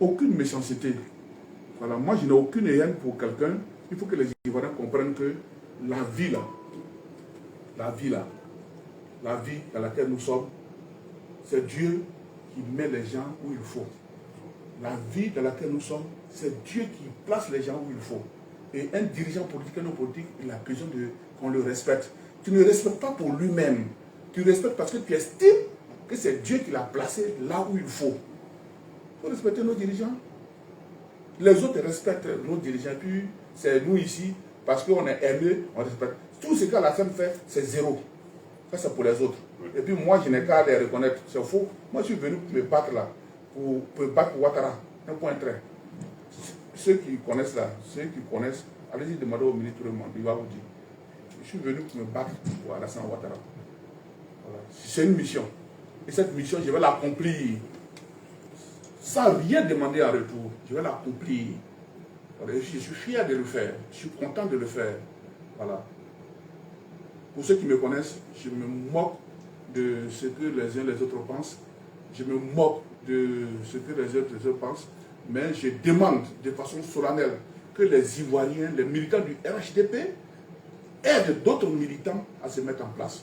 Aucune méchanceté. Voilà, moi, je n'ai aucune haine pour quelqu'un. Il faut que les Ivoiriens comprennent que la vie dans laquelle nous sommes, c'est Dieu qui met les gens où il faut. La vie dans laquelle nous sommes, c'est Dieu qui place les gens où il faut. Et un dirigeant politique, un homme politique, il a besoin qu'on le respecte. Tu ne respectes pas pour lui-même. Tu respectes parce que tu estimes que c'est Dieu qui l'a placé là où il faut. Il faut respecter nos dirigeants. Les autres respectent nos dirigeants. Puis c'est nous ici, parce qu'on est aimé, on respecte. Tout ce que la femme fait, c'est zéro. Ça, c'est pour les autres. Et puis moi, je n'ai qu'à les reconnaître. C'est faux. Moi, je suis venu pour me battre là. Pour battre Ouattara. Un point trait. Ceux qui connaissent là, allez-y demander au ministre de il va vous dire. Je suis venu pour me battre pour Alassane Ouattara. Voilà. C'est une mission. Et cette mission, je vais l'accomplir. Sans rien demander en retour. Je vais l'accomplir. Voilà. Je suis fier de le faire. Je suis content de le faire. Voilà. Pour ceux qui me connaissent, je me moque de ce que les uns et les autres pensent. Je me moque de ce que les autres pensent. Mais je demande de façon solennelle que les Ivoiriens, les militants du RHDP, aident d'autres militants à se mettre en place.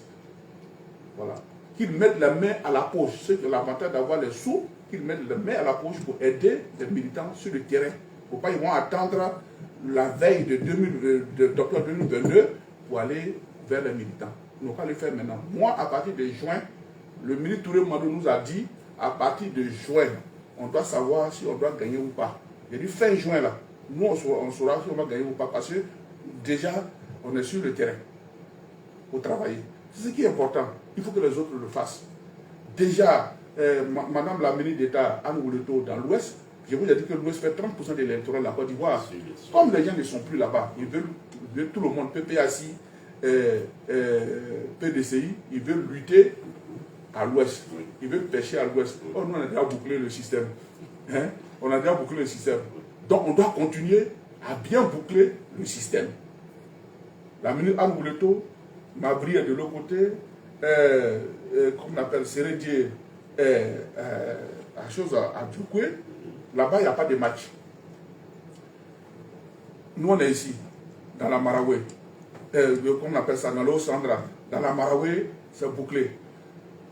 Voilà. Qu'ils mettent la main à la poche. C'est l'avantage d'avoir les sous, qu'ils mettent la main à la poche pour aider les militants sur le terrain. Pour pas ils vont attendre la veille d'octobre 2022 pour aller vers les militants. Nous allons le faire maintenant. Moi, à partir de juin, le ministre Touré Madou nous a dit, à partir de juin, on doit savoir si on doit gagner ou pas. Il a dit fin juin là, nous on saura si on va gagner ou pas parce que déjà on est sur le terrain pour travailler. C'est ce qui est important. Il faut que les autres le fassent. Déjà, Madame la ministre d'État Anne Ouleto dans l'Ouest, je vous ai dit que l'Ouest fait 30% de l'électorat de la Côte d'Ivoire. Comme les gens ne sont plus là-bas, ils veulent tout le monde, PPACI, PDCI, ils veulent lutter à l'ouest. Ils veulent pêcher à l'ouest. Oh, nous, on a déjà bouclé le système. Hein? On a déjà bouclé le système. Donc, on doit continuer à bien boucler le système. La ministre Anne Ouleto, Mabri est de l'autre côté, comme on appelle, Sérédier, la chose à Djoukoué. Là-bas, il n'y a pas de match. Nous, on est ici, dans la Maraoué. Comme on appelle ça, dans l'eau Sandra. Dans la Maraoué, c'est bouclé.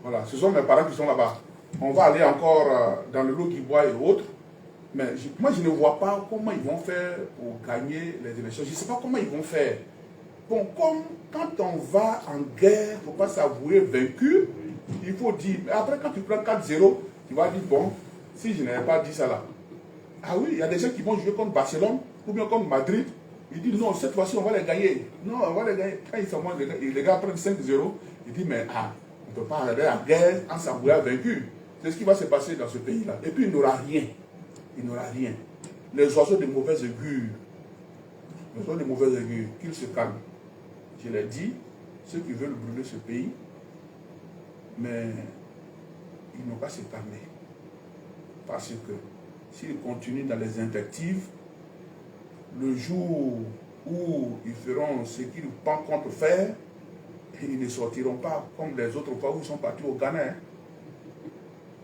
Voilà, ce sont mes parents qui sont là-bas. On va aller encore dans le lot qui boit et autres. Mais moi, je ne vois pas comment ils vont faire pour gagner les élections. Je ne sais pas comment ils vont faire. Bon, comme quand on va en guerre, il ne faut pas s'avouer vaincu. Il faut dire. Mais après, quand tu prends 4-0, tu vas dire, bon, si je n'avais pas dit ça là. Ah oui, il y a des gens qui vont jouer contre Barcelone ou bien contre Madrid. Ils disent, non, cette fois-ci, on va les gagner. Non, on va les gagner. Quand les gars prennent 5-0, ils disent, mais on ne peut pas arrêter la guerre en s'avouant vaincu. C'est ce qui va se passer dans ce pays-là. Et puis, il n'aura rien. Il n'aura rien. Les oiseaux de mauvaise augure, qu'ils se calment. Je l'ai dit, ceux qui veulent brûler ce pays, mais ils n'ont pas se calmer. Parce que s'ils continuent dans les invectives, le jour où ils feront ce qu'ils comptent faire, ils ne sortiront pas comme les autres fois où ils sont partis au Ghana. Hein.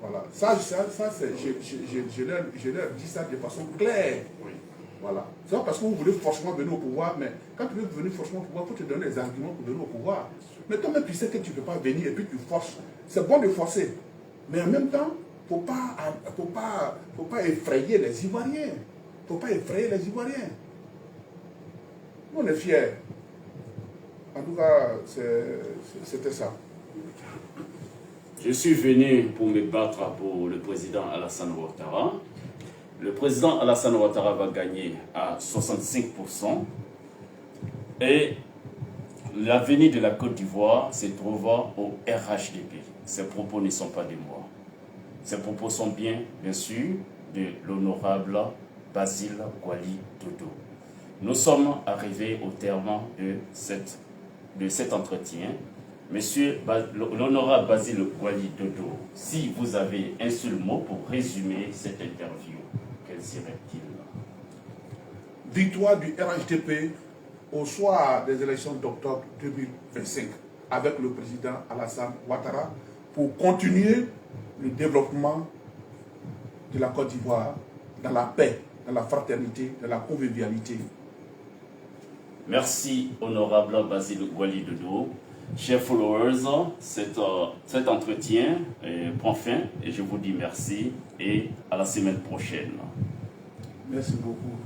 Voilà. Ça je leur dis ça de façon claire. Oui. Voilà. C'est pas parce que vous voulez forcément venir au pouvoir, mais quand tu veux venir forcément au pouvoir, il faut te donner des arguments pour venir au pouvoir. Mais toi-même, tu sais que tu ne peux pas venir et puis tu forces. C'est bon de forcer. Mais en même temps, il ne faut pas effrayer les Ivoiriens. Il ne faut pas effrayer les Ivoiriens. On est fiers. En tout cas, c'était ça. Je suis venu pour me battre pour le président Alassane Ouattara. Le président Alassane Ouattara va gagner à 65%. Et l'avenir de la Côte d'Ivoire se trouve au RHDP. Ces propos ne sont pas de moi. Ces propos sont bien sûr, de l'honorable Basile Gwali Dodo. Nous sommes arrivés au terme de cet entretien. Monsieur l'honorable Basile Gwali Dodo, si vous avez un seul mot pour résumer cette interview, quel serait-il? Victoire du RHDP au soir des élections d'octobre 2025 avec le président Alassane Ouattara pour continuer le développement de la Côte d'Ivoire dans la paix, dans la fraternité, dans la convivialité. Merci, honorable Basile Gwali Dodo. Chers followers, cet entretien prend fin et je vous dis merci et à la semaine prochaine. Merci beaucoup.